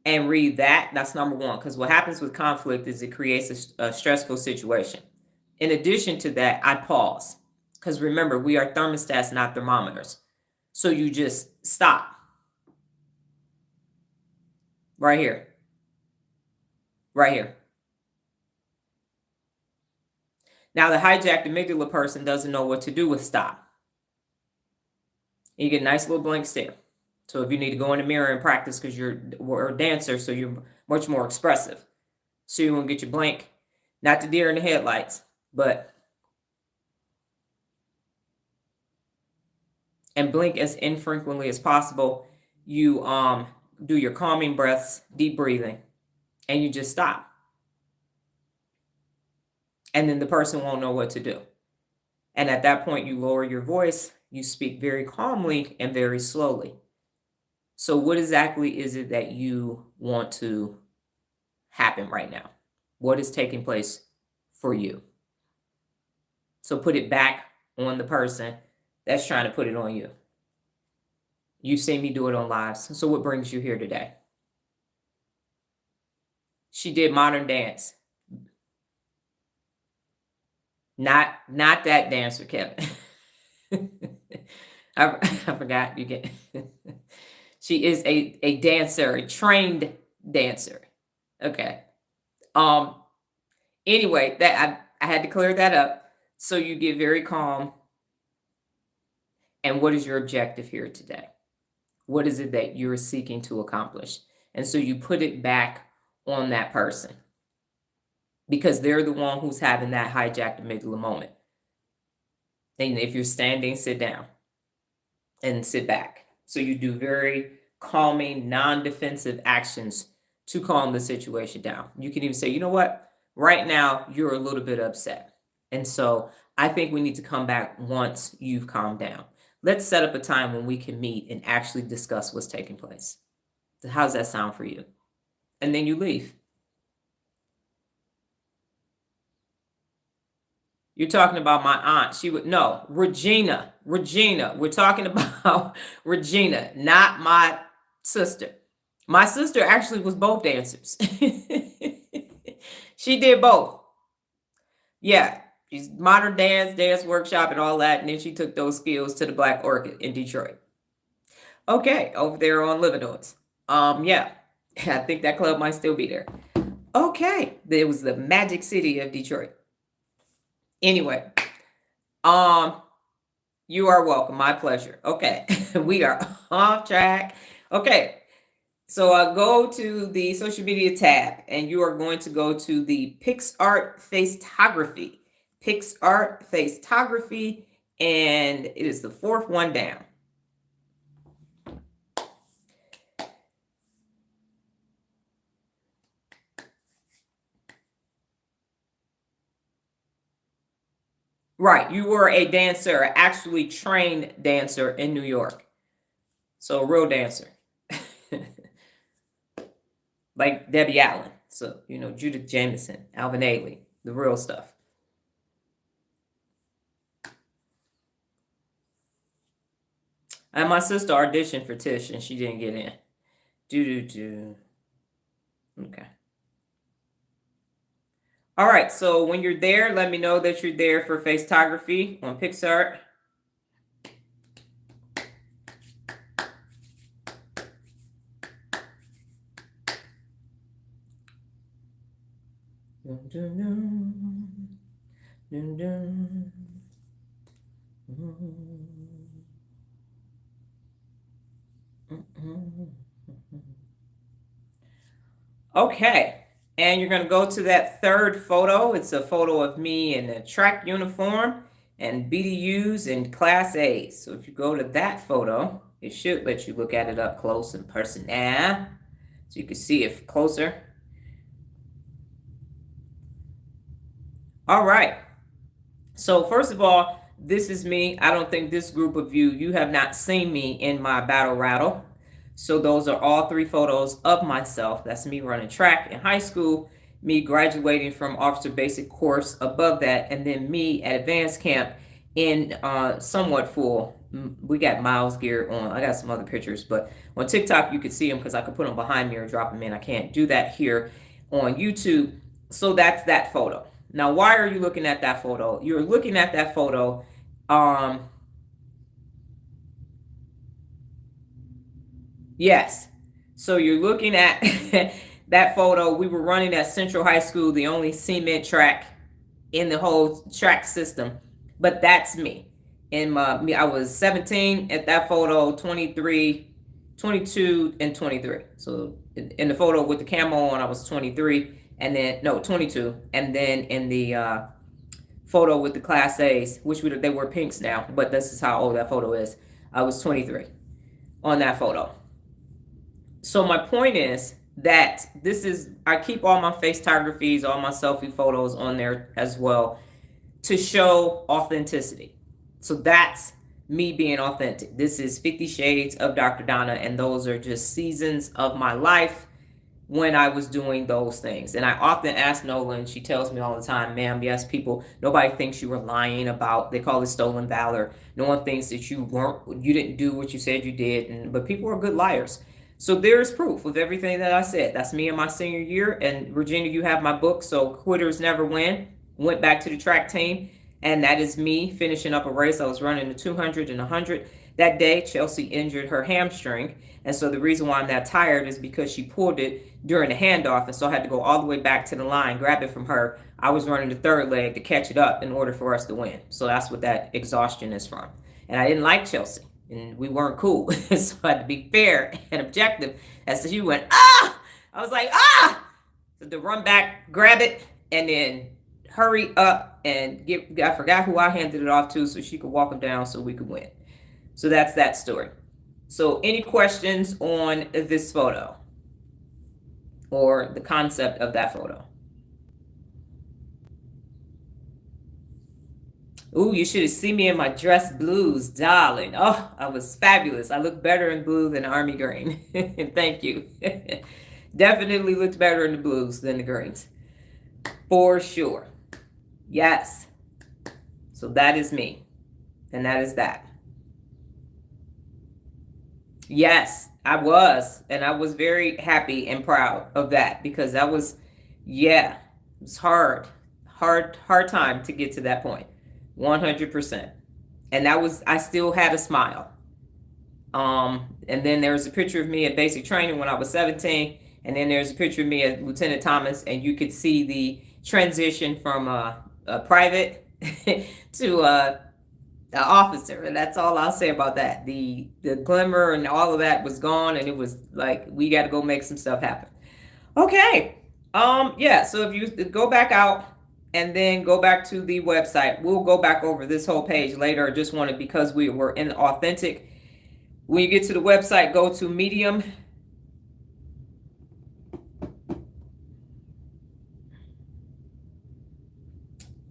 Speaker 1: and read that. That's number one. Because what happens with conflict is it creates a stressful situation. In addition to that, I pause. Because remember, we are thermostats, not thermometers. So you just stop. Right here. Right here. Now, the hijacked amygdala person doesn't know what to do with stop. You get a nice little blank stare. So if you need to go in the mirror and practice because you're a dancer, so you're much more expressive. So you want to get your blank, not the deer in the headlights, but and blink as infrequently as possible. You do your calming breaths, deep breathing, and you just stop. And then the person won't know what to do. And at that point, you lower your voice, you speak very calmly and very slowly. So what exactly is it that you want to happen right now? What is taking place for you? So put it back on the person that's trying to put it on you. You've seen me do it on lives. So what brings you here today? She did modern dance. Not that dancer, Kevin. I forgot you get. She is a dancer, a trained dancer. Okay. Anyway, that I had to clear that up. So you get very calm. And what is your objective here today? What is it that you're seeking to accomplish? And so you put it back on that person because they're the one who's having that hijacked amygdala moment. And if you're standing, sit down and sit back. So you do very calming, non-defensive actions to calm the situation down. You can even say, you know what? Right now, you're a little bit upset. And so I think we need to come back once you've calmed down. Let's set up a time when we can meet and actually discuss what's taking place. So how does that sound for you? And then you leave. You're talking about my aunt. She would no, Regina. We're talking about Regina, not my sister. My sister actually was both dancers. She did both. Yeah, she's modern dance workshop and all that. And then she took those skills to the Black Orchid in Detroit. Okay, over there on Livernois. Yeah, I think that club might still be there. Okay, it was the Magic City of Detroit. Anyway, you are welcome. My pleasure. Okay, we are off track. Okay, so go to the social media tab and you are going to go to the PixArt Faceography. PixArt Faceography, and it is the fourth one down. Right, you were a dancer, actually trained dancer in New York. So a real dancer. Like Debbie Allen. So, Judith Jamison, Alvin Ailey, the real stuff. And my sister auditioned for Tish and she didn't get in. Okay. All right, so when you're there, let me know that you're there for Faceography on PixArt. Okay, and you're going to go to that third photo. It's a photo of me in a track uniform and BDUs and Class A's. So if you go to that photo, it should let you look at it up close in person. So you can see it closer. All right. So first of all, this is me. I don't think this group of you have not seen me in my battle rattle. So those are all three photos of myself. That's me running track in high school, me graduating from officer basic course above that, and then me at advanced camp in somewhat full. We got Miles gear on. I got some other pictures, but on TikTok you could see them because I could put them behind me or drop them in. I can't do that here on YouTube. So that's that photo. Now, why are you looking at that photo? You're looking at that photo. Um, yes. So you're looking at that photo. We were running at Central High School, the only cement track in the whole track system. But that's me. I was 17 at that photo, 23, 22, and 23. So in the photo with the camo on, I was 23, and then no 22, and then in the photo with the Class A's, which they were pinks now, but this is how old that photo is. I was 23 on that photo. So my point is that I keep all my faceographies, all my selfie photos on there as well to show authenticity. So that's me being authentic. This is 50 Shades of Dr. Donna, and those are just seasons of my life when I was doing those things. And I often ask Nolan, she tells me all the time, ma'am, yes, nobody thinks you were lying about, they call it stolen valor. No one thinks that you didn't do what you said you did, but people are good liars. So there's proof of everything that I said. That's me in my senior year. And Virginia, you have my book, So Quitters Never Win. Went back to the track team, and that is me finishing up a race. I was running the 200 and 100. That day, Chelsea injured her hamstring. And so the reason why I'm that tired is because she pulled it during the handoff. And so I had to go all the way back to the line, grab it from her. I was running the third leg to catch it up in order for us to win. So that's what that exhaustion is from. And I didn't like Chelsea, and we weren't cool. So I had to be fair and objective as to she went, ah! I was like, ah! So to run back, grab it, and then hurry up and I forgot who I handed it off to so she could walk him down so we could win. So that's that story. So any questions on this photo or the concept of that photo? Ooh, you should have seen me in my dress blues, darling. Oh, I was fabulous. I look better in blue than army green. Thank you. Definitely looked better in the blues than the greens. For sure. Yes. So that is me. And that is that. Yes, I was. And I was very happy and proud of that because that was, yeah, it was hard time to get to that point. 100%. And I still had a smile. And then there's a picture of me at basic training when I was 17. And then there's a picture of me at Lieutenant Thomas, and you could see the transition from a private to an officer. And that's all I'll say about that. The glimmer and all of that was gone, and it was like, we got to go make some stuff happen. Okay. Yeah, so if you go back out and then go back to the website, we'll go back over this whole page later. I just wanted, because we were in authentic. When you get to the website, go to Medium.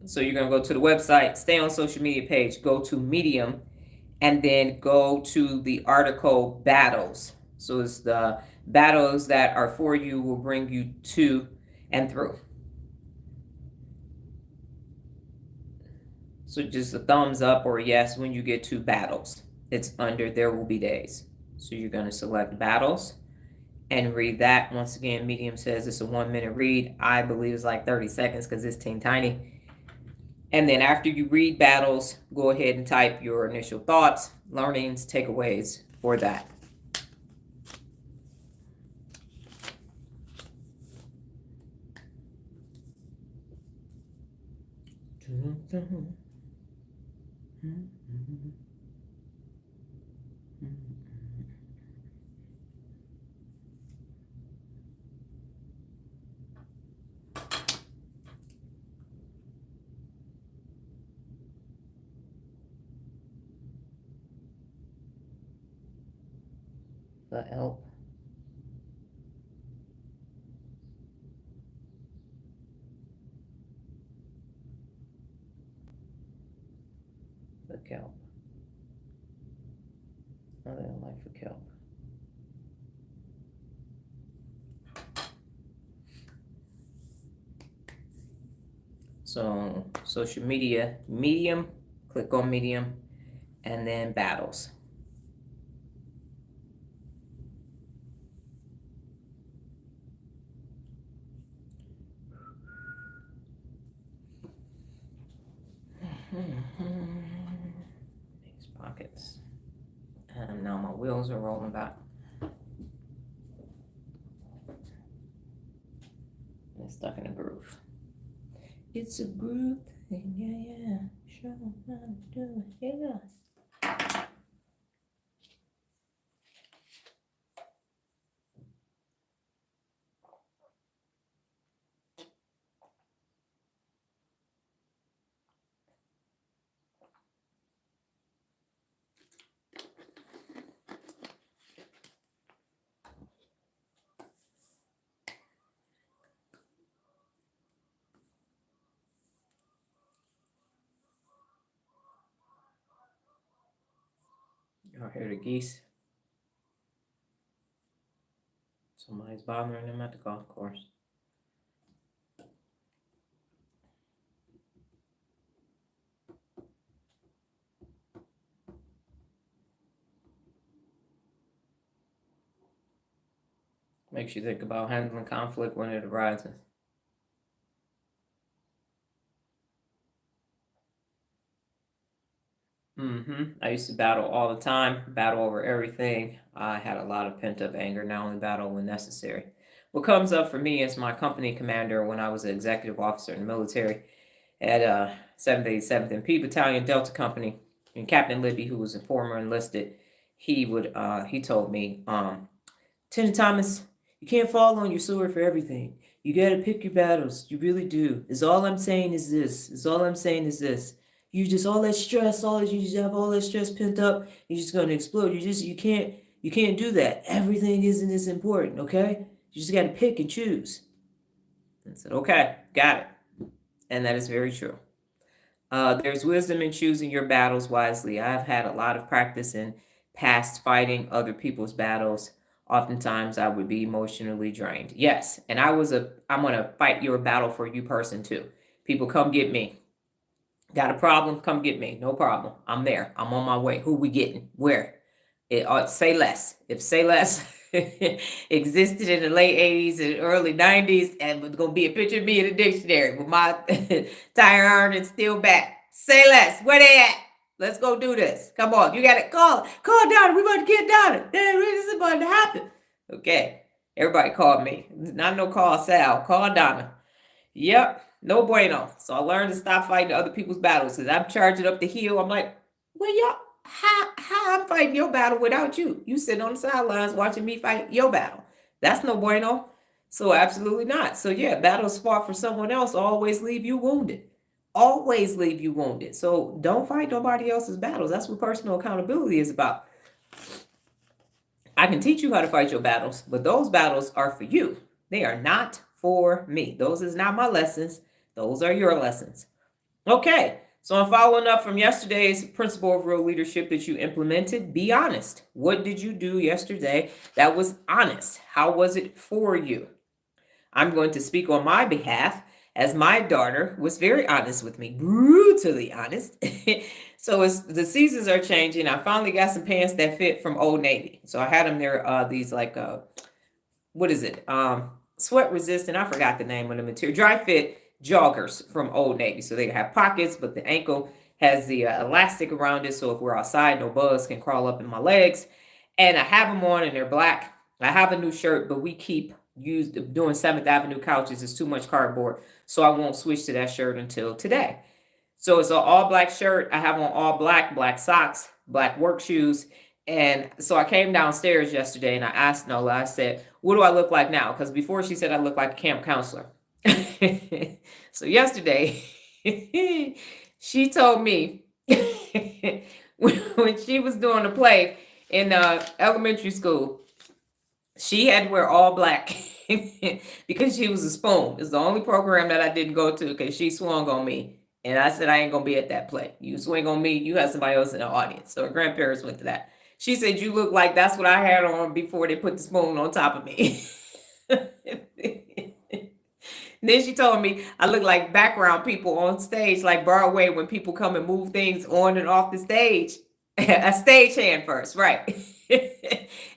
Speaker 1: So you're going to go to the website, stay on social media page, go to Medium, and then go to the article battles. So it's the battles that are for you will bring you to and through. So just a thumbs up or yes when you get to battles. It's under There Will Be Days. So you're going to select battles and read that. Once again, Medium says it's a 1-minute read. I believe it's like 30 seconds because it's teeny tiny. And then after you read battles, go ahead and type your initial thoughts, learnings, takeaways for that. The help. for kelp. Nothing I like for kelp. So social media, medium, click on medium, and then battles. These pockets. And now my wheels are rolling back. It's stuck in a groove. It's a groove thing, yeah. Show them how to do it, yeah. Y'all hear the geese? Somebody's bothering them at the golf course. Makes you think about handling conflict when it arises. I used to battle all the time, battle over everything. I had a lot of pent up anger, not only battle when necessary. What comes up for me as my company commander when I was an executive officer in the military at 787th and P Battalion Delta Company, and Captain Libby, who was a former enlisted, he told me, Lieutenant Thomas, you can't fall on your sword for everything. You gotta pick your battles. You really do. Is all I'm saying is this. Is all I'm saying is this. You just all that stress, you just have all that stress pent up, you're just gonna explode. You can't do that. Everything isn't as important, okay? You just gotta pick and choose. I said, okay, got it. And that is very true. There's wisdom in choosing your battles wisely. I've had a lot of practice in past fighting other people's battles. Oftentimes I would be emotionally drained. Yes, and I'm gonna fight your battle for you person too. People, come get me. Got a problem? Come get me. No problem. I'm there. I'm on my way. Who we getting? Where? Say less. If say less existed in the late 80s and early 90s and was going to be a picture of me in the dictionary with my tire iron and steel bat. Say less. Where they at? Let's go do this. Come on. You got to call Donna. We about to get Donna. This is about to happen. Okay. Everybody called me. Not no call Sal. Call Donna. Yep. No bueno. So I learned to stop fighting other people's battles because I'm charging up the hill. I'm like, well, y'all, how I'm fighting your battle without you? You sitting on the sidelines watching me fight your battle. That's no bueno. So absolutely not. So yeah, battles fought for someone else always leave you wounded. Always leave you wounded. So don't fight nobody else's battles. That's what personal accountability is about. I can teach you how to fight your battles, but those battles are for you. They are not for me. Those is not my lessons. Those are your lessons. Okay, so I'm following up from yesterday's principle of real leadership that you implemented. Be honest. What did you do yesterday that was honest? How was it for you? I'm going to speak on my behalf as my daughter was very honest with me, brutally honest. So as the seasons are changing, I finally got some pants that fit from Old Navy. So I had them there, these like, what is it? Sweat resistant. I forgot the name of the material. Dry fit joggers from Old Navy. So they have pockets, but the ankle has the elastic around it. So if we're outside, no bugs can crawl up in my legs. And I have them on and they're black. I have a new shirt, but we keep doing 7th Avenue couches. It's too much cardboard. So I won't switch to that shirt until today. So it's an all black shirt. I have on all black socks, black work shoes. And so I came downstairs yesterday and I asked Nola, I said, what do I look like now? Because before she said I look like a camp counselor. So yesterday, she told me when she was doing the play in elementary school, she had to wear all black because she was a spoon. It's the only program that I didn't go to because she swung on me And I said, I ain't going to be at that play. You swing on me, you have somebody else in the audience. So her grandparents went to that. She said, you look like that's what I had on before they put the spoon on top of me. Then she told me I look like background people on stage, like Broadway, when people come and move things on and off the stage. A stagehand first, right?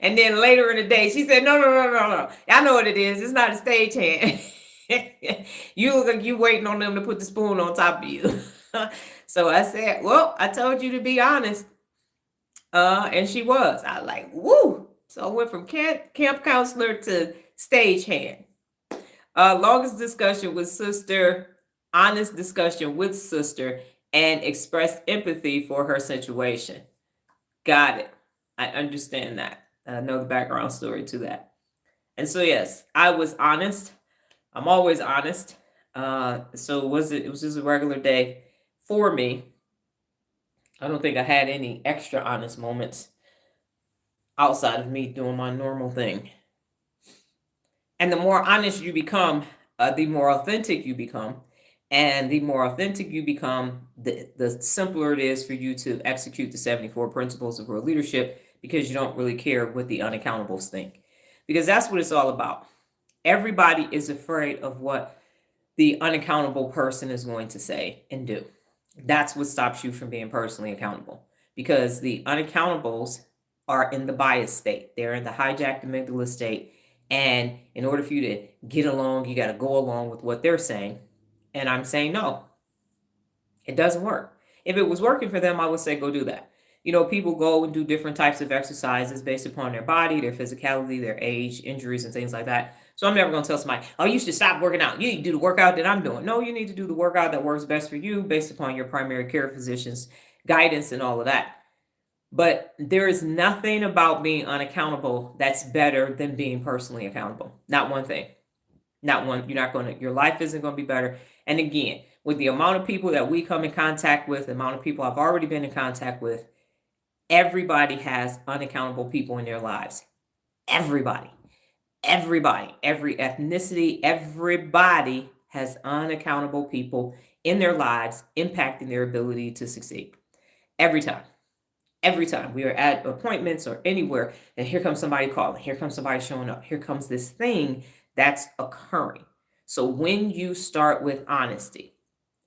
Speaker 1: And then later in the day, she said, no. I know what it is. It's not a stagehand. You look like you waiting on them to put the spoon on top of you. So I said, well, I told you to be honest. And she was. I was like, woo. So I went from camp counselor to stagehand. Longest discussion with sister, honest discussion with sister, and expressed empathy for her situation. Got it. I understand that. I know the background story to that. And so, yes, I was honest. I'm always honest. So it was just a regular day for me. I don't think I had any extra honest moments outside of me doing my normal thing. And the more honest you become, the more authentic you become. And the more authentic you become, the simpler it is for you to execute the 74 principles of real leadership, because you don't really care what the unaccountables think. Because that's what it's all about. Everybody is afraid of what the unaccountable person is going to say and do. That's what stops you from being personally accountable. Because the unaccountables are in the bias state. They're in the hijacked amygdala state. And in order for you to get along, you got to go along with what they're saying. And I'm saying, no, it doesn't work. If it was working for them, I would say, go do that. You know, people go and do different types of exercises based upon their body, their physicality, their age, injuries, and things like that. So I'm never going to tell somebody, oh, you should stop working out. You need to do the workout that I'm doing. No, you need to do the workout that works best for you based upon your primary care physician's guidance and all of that. But there is nothing about being unaccountable that's better than being personally accountable. Not one thing. Not one. Your life isn't going to be better. And again, with the amount of people that we come in contact with, the amount of people I've already been in contact with, everybody has unaccountable people in their lives. Everybody, every ethnicity, everybody has unaccountable people in their lives impacting their ability to succeed. Every time we are at appointments or anywhere, and here comes somebody calling, here comes somebody showing up, here comes this thing that's occurring. So when you start with honesty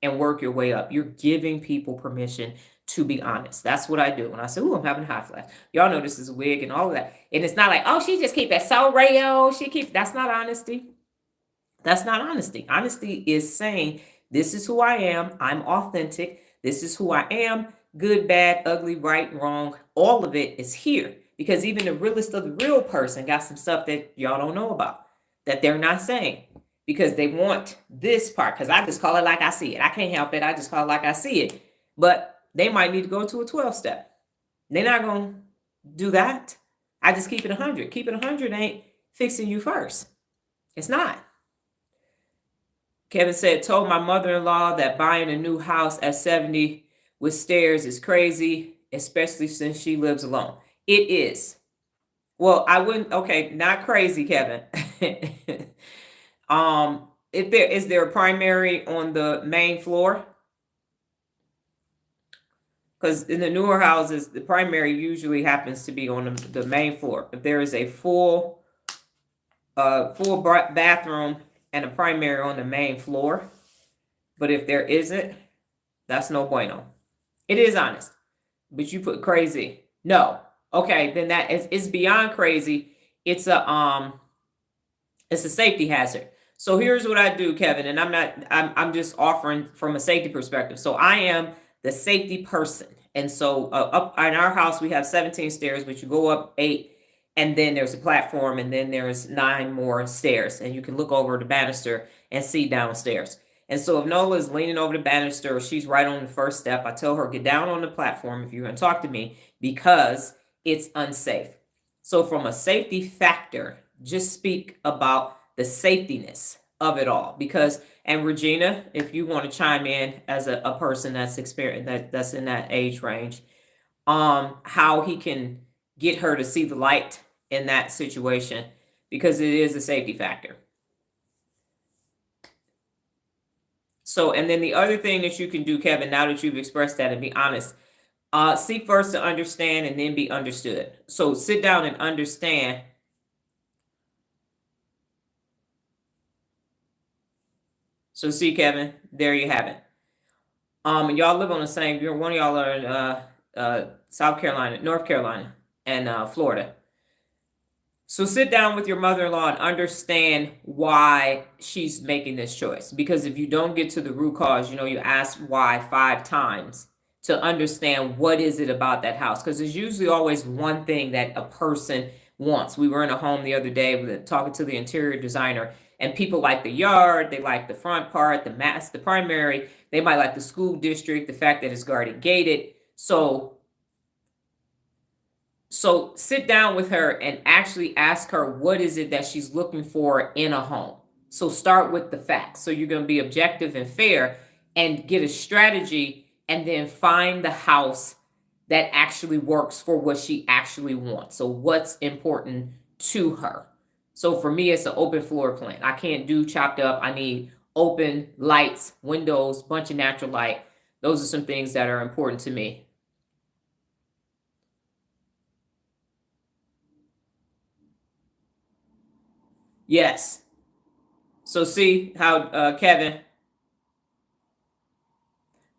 Speaker 1: and work your way up, you're giving people permission to be honest. That's what I do. When I say, oh, I'm having a hot flash. Y'all know this is a wig and all of that. And it's not like, oh, she just keep it so real. That's not honesty. That's not honesty. Honesty is saying, this is who I am. I'm authentic. This is who I am. Good, bad, ugly, right, wrong. All of it is here. Because even the realest of the real person got some stuff that y'all don't know about, that they're not saying. Because they want this part. Because I just call it like I see it. I can't help it. I just call it like I see it. But they might need to go to a 12-step. They're not going to do that. I just keep it 100. Keep it 100 ain't fixing you first. It's not. Kevin said, told my mother-in-law that buying a new house at 70 with stairs is crazy, especially since she lives alone. It is. Well, I wouldn't, okay, not crazy, Kevin. Is there a primary on the main floor? Because in the newer houses, the primary usually happens to be on the main floor. If there is a full bathroom and a primary on the main floor, but if there isn't, that's no bueno. It is honest, but you put crazy. No, okay, then that is beyond crazy. It's a safety hazard. So here's what I do, Kevin, and I'm just offering from a safety perspective. So I am the safety person. And so up in our house, we have 17 stairs, but you go up 8, and then there's a platform, and then there's 9 more stairs. And you can look over the banister and see downstairs. And so if Nola is leaning over the banister, or she's right on the first step, I tell her, get down on the platform if you're going to talk to me, because it's unsafe. So from a safety factor, just speak about the safetiness of it all. Because, and Regina, if you want to chime in as a person that's experienced, that's in that age range, how he can get her to see the light in that situation, because it is a safety factor. So, and then the other thing that you can do, Kevin, now that you've expressed that and be honest, seek first to understand and then be understood. So sit down and understand. So see, Kevin, there you have it. And y'all live on the same. One of y'all are in South Carolina, North Carolina, and Florida. So sit down with your mother-in-law and understand why she's making this choice. Because if you don't get to the root cause, you ask why 5 times to understand what is it about that house. Because there's usually always one thing that a person wants. We were in a home the other day talking to the interior designer, and people like the yard, they like the front part, the primary, they might like the school district, the fact that it's guarded gated. So sit down with her and actually ask her what is it that she's looking for in a home. So start with the facts. So you're going to be objective and fair and get a strategy and then find the house that actually works for what she actually wants. So what's important to her. So for me, it's an open floor plan. I can't do chopped up. I need open lights, windows, bunch of natural light. Those are some things that are important to me. Yes. So see how Kevin,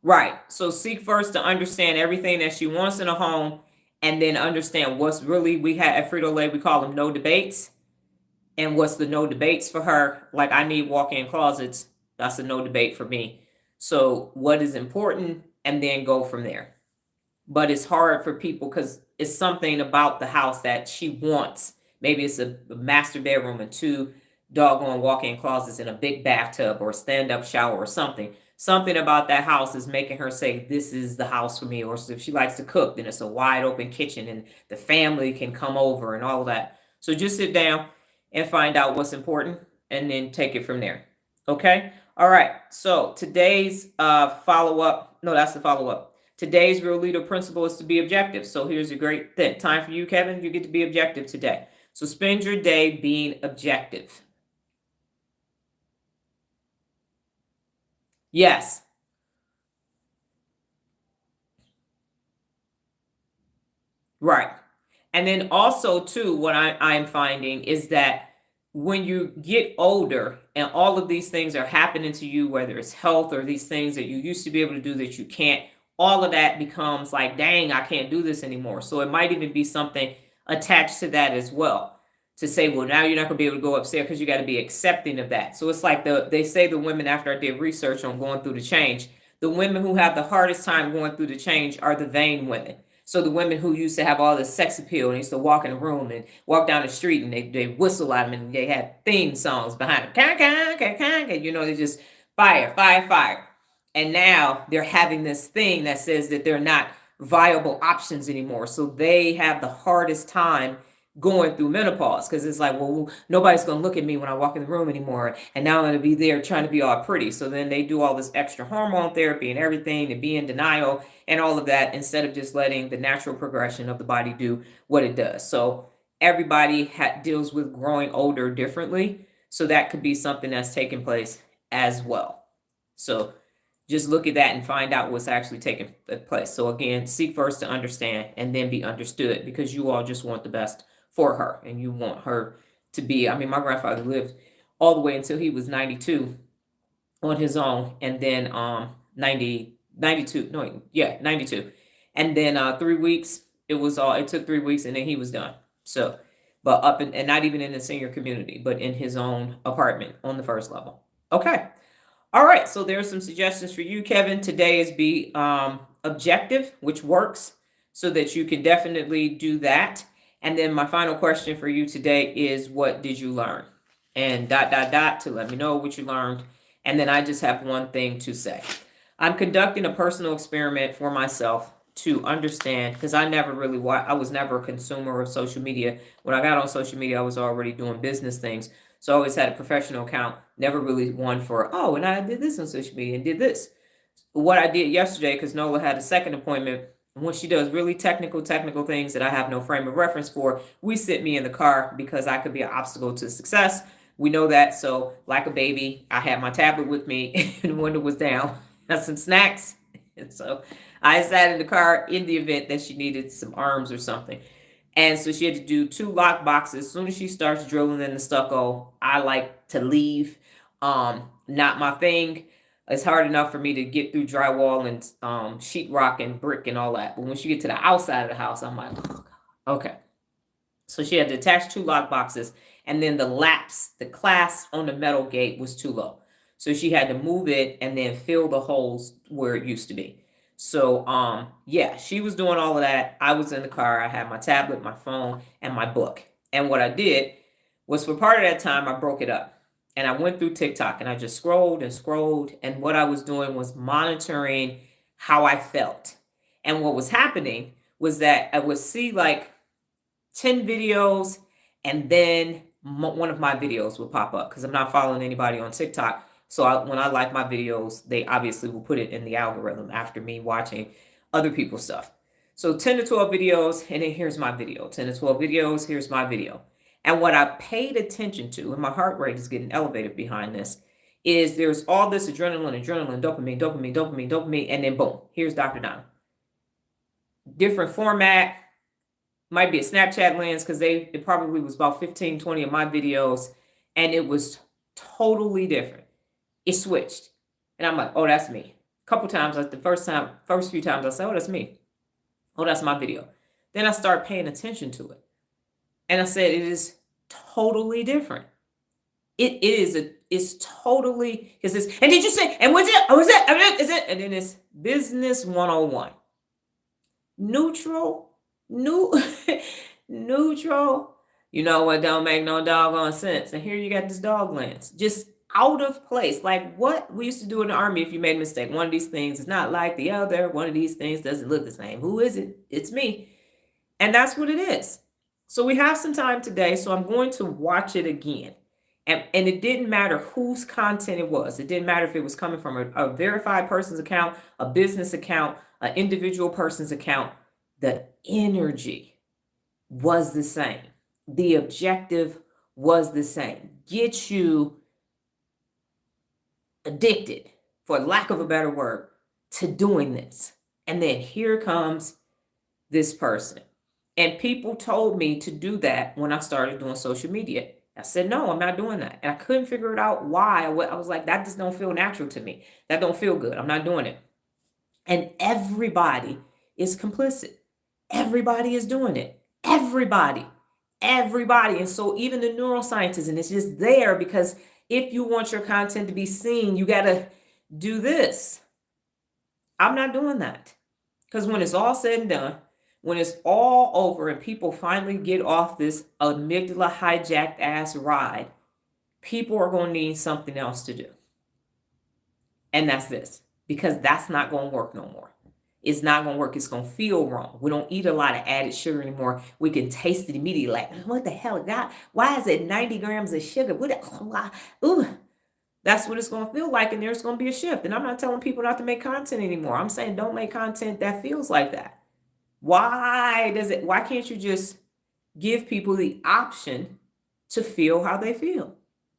Speaker 1: right. So seek first to understand everything that she wants in a home and then understand what's really, we had at Frito-Lay, we call them no debates. And what's the no debates for her? Like I need walk-in closets. That's a no debate for me. So what is important and then go from there. But it's hard for people because it's something about the house that she wants. Maybe it's a master bedroom and 2 doggone walk-in closets and a big bathtub or a stand-up shower or something. Something about that house is making her say, this is the house for me. Or if she likes to cook, then it's a wide open kitchen and the family can come over and all of that. So just sit down and find out what's important and then take it from there. Okay? All right. So today's follow-up. No, that's the follow-up. Today's real leader principle is to be objective. So here's a great thing. Time for you, Kevin. You get to be objective today. So spend your day being objective. Yes. Right. And then also too, what I'm finding is that when you get older and all of these things are happening to you, whether it's health or these things that you used to be able to do that you can't, all of that becomes like, dang, I can't do this anymore. So it might even be something attached to that as well. To say, well, now you're not gonna be able to go upstairs because you got to be accepting of that. So it's like they say the women, after I did research on going through the change, the women who have the hardest time going through the change are the vain women. So the women who used to have all this sex appeal and used to walk in a room and walk down the street and they whistle at them and they had theme songs behind them. They just fire, fire, fire. And now they're having this thing that says that they're not viable options anymore. So they have the hardest time going through menopause because it's like, well, nobody's going to look at me when I walk in the room anymore. And now I'm going to be there trying to be all pretty. So then they do all this extra hormone therapy and everything and be in denial and all of that instead of just letting the natural progression of the body do what it does. So everybody deals with growing older differently. So that could be something that's taking place as well. So just look at that and find out what's actually taking place. So again, seek first to understand and then be understood because you all just want the best for her and you want her to be, my grandfather lived all the way until he was 92 on his own and then 92. And then 3 weeks, it took 3 weeks and then he was done. So, but and not even in the senior community, but in his own apartment on the first level. Okay. All right. So there's some suggestions for you, Kevin. Today is be objective, which works so that you can definitely do that. And then my final question for you today is, what did you learn? And ... to let me know what you learned. And then I just have one thing to say. I'm conducting a personal experiment for myself to understand, because I was never a consumer of social media. When I got on social media, I was already doing business things. So I always had a professional account, never really one for, and I did this on social media and did this. What I did yesterday, because Nola had a second appointment, when she does really technical things that I have no frame of reference for, we sit me in the car because I could be an obstacle to success. We know that. So, like a baby, I had my tablet with me and the window was down. Had some snacks. And so I sat in the car in the event that she needed some arms or something. And so she had to do 2 lock boxes. As soon as she starts drilling in the stucco, I like to leave. Not my thing. It's hard enough for me to get through drywall and sheetrock and brick and all that. But when she get to the outside of the house, I'm like, oh, God. Okay. So she had to attach 2 lock boxes, and then the clasp on the metal gate was too low. So she had to move it and then fill the holes where it used to be. So yeah, she was doing all of that. I was in the car. I had my tablet, my phone, and my book. And what I did was, for part of that time, I broke it up. And I went through TikTok and I just scrolled and scrolled. And what I was doing was monitoring how I felt. And what was happening was that I would see like 10 videos, and then one of my videos will pop up because I'm not following anybody on TikTok. So when I like my videos, they obviously will put it in the algorithm after me watching other people's stuff. So 10 to 12 videos, and then here's my video. 10 to 12 videos, here's my video. And what I paid attention to, and my heart rate is getting elevated behind this, is there's all this adrenaline, dopamine, and then boom, here's Dr. Donna. Different format, might be a Snapchat lens, because it probably was about 15, 20 of my videos, and it was totally different. It switched. And I'm like, oh, that's me. A couple times, like the first few times I said, oh, that's me. Oh, that's my video. Then I start paying attention to it. And I said, it is totally different. It's totally, because it's, and did you say, and what's it? Oh, is it? And then it's business 101. Neutral. You know what don't make no doggone sense. And here you got this dog lens. Just out of place. Like what we used to do in the Army if you made a mistake. One of these things is not like the other. One of these things doesn't look the same. Who is it? It's me. And that's what it is. So we have some time today. So I'm going to watch it again. And it didn't matter whose content it was. It didn't matter if it was coming from a verified person's account, a business account, an individual person's account. The energy was the same. The objective was the same. Get you addicted, for lack of a better word, to doing this. And then here comes this person. And people told me to do that when I started doing social media. I said, no, I'm not doing that. And I couldn't figure it out why. I was like, that just don't feel natural to me. That don't feel good. I'm not doing it. And everybody is complicit. Everybody is doing it. Everybody. And so even the neuroscientists, and it's just there because if you want your content to be seen, you got to do this. I'm not doing that. Because when it's all said and done, when it's all over and people finally get off this amygdala hijacked ass ride, people are going to need something else to do. And that's this. Because that's not going to work no more. It's not going to work. It's going to feel wrong. We don't eat a lot of added sugar anymore. We can taste it immediately. Like, what the hell? God, why is it 90 grams of sugar? Ooh. That's what it's going to feel like. And there's going to be a shift. And I'm not telling people not to make content anymore. I'm saying don't make content that feels like that. Why can't you just give people the option to feel how they feel?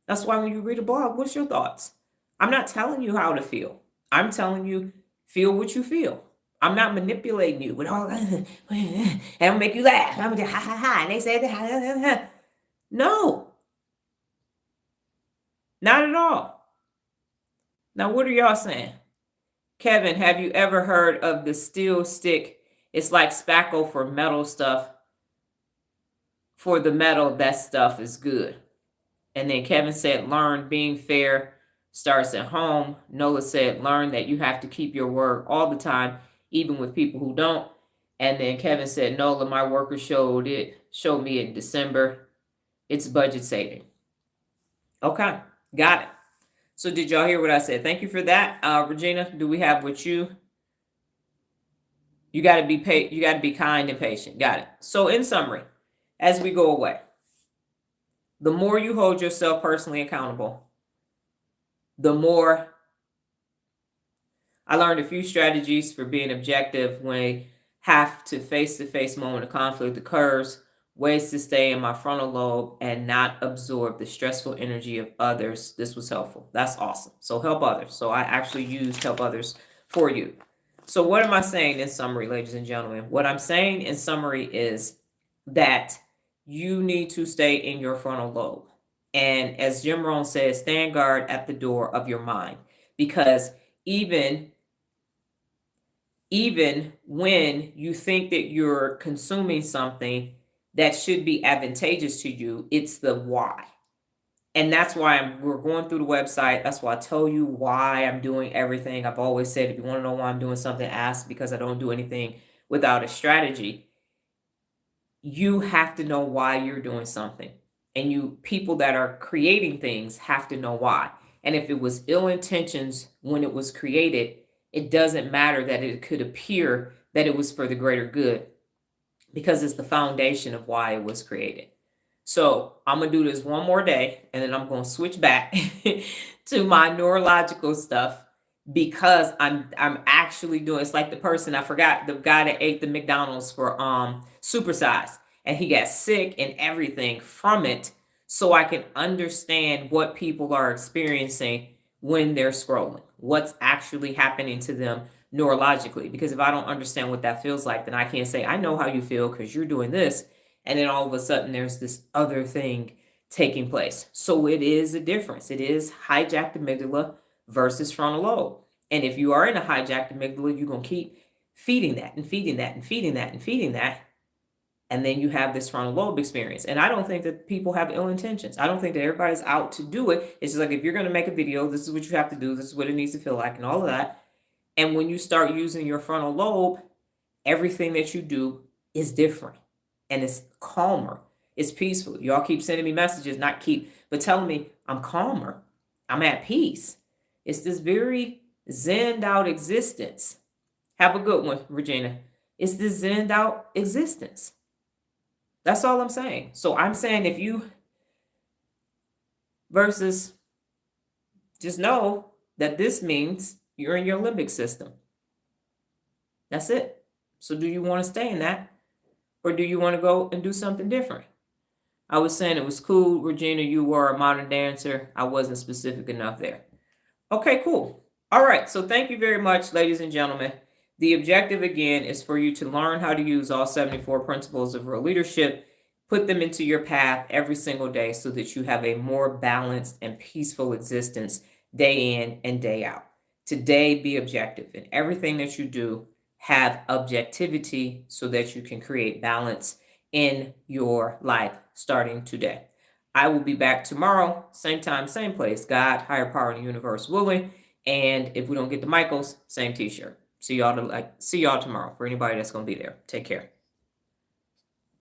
Speaker 1: That's why when you read a blog, what's your thoughts? I'm not telling you how to feel. I'm telling you, feel what you feel. I'm not manipulating you with all and I'll make you laugh. I'm just ha ha ha. And they say that ha ha ha. No. Not at all. Now, what are y'all saying? Kevin, have you ever heard of the steel stick? It's like spackle for metal stuff. For the metal, that stuff is good. And then Kevin said, learn being fair starts at home. Nola said, learn that you have to keep your word all the time, even with people who don't. And then Kevin said, Nola, my worker showed me in December. It's budget saving. Okay, got it. So did y'all hear what I said? Thank you for that. Regina, do we have what you got to be you got to be kind and patient. Got it. So in summary, as we go away, the more you hold yourself personally accountable, the more I learned a few strategies for being objective when have to face-to-face moment of conflict occurs. ways to stay in my frontal lobe and not absorb the stressful energy of others. This was helpful. That's awesome. So help others. So I actually used help others for you. So what am I saying in summary, ladies and gentlemen? What I'm saying in summary is that you need to stay in your frontal lobe. And as Jim Rohn says, stand guard at the door of your mind. Because even when you think that you're consuming something that should be advantageous to you, it's the why. And that's why we're going through the website. That's why I tell you why I'm doing everything. I've always said, if you want to know why I'm doing something, ask, because I don't do anything without a strategy. You have to know why you're doing something. And you people that are creating things have to know why. And if it was ill intentions when it was created, it doesn't matter that it could appear that it was for the greater good, because it's the foundation of why it was created. So I'm gonna do this one more day, and then I'm gonna switch back to my neurological stuff, because I'm actually doing. It's like the person, I forgot, the guy that ate the McDonald's for supersize, and he got sick and everything from it. So I can understand what people are experiencing when they're scrolling, what's actually happening to them neurologically. Because if I don't understand what that feels like, then I can't say I know how you feel because you're doing this, and then all of a sudden there's this other thing taking place. So it is a difference. It is hijacked amygdala versus frontal lobe. And if you are in a hijacked amygdala, you're going to keep feeding that and feeding that and feeding that and feeding that. And then you have this frontal lobe experience. And I don't think that people have ill intentions. I don't think that everybody's out to do it. It's just like, if you're going to make a video, this is what you have to do. This is what it needs to feel like, and all of that. And when you start using your frontal lobe, everything that you do is different. And it's calmer. It's peaceful. Y'all keep sending me messages, but telling me I'm calmer. I'm at peace. It's this very zenned out existence. Have a good one, Regina. It's this zenned out existence. That's all I'm saying. So I'm saying, if you versus, just know that this means you're in your limbic system. That's it. So do you want to stay in that? Or do you want to go and do something different? I was saying it was cool, Regina, you were a modern dancer. I wasn't specific enough there. Okay, cool. All right, so thank you very much, ladies and gentlemen. The objective, again, is for you to learn how to use all 74 principles of real leadership, put them into your path every single day so that you have a more balanced and peaceful existence day in and day out. Today, be objective in everything that you do. Have objectivity so that you can create balance in your life starting today. I will be back tomorrow, same time, same place. God, higher power, and the universe willing. And if we don't get the Michaels, same t-shirt. See y'all tomorrow. For anybody that's going to be there, take care.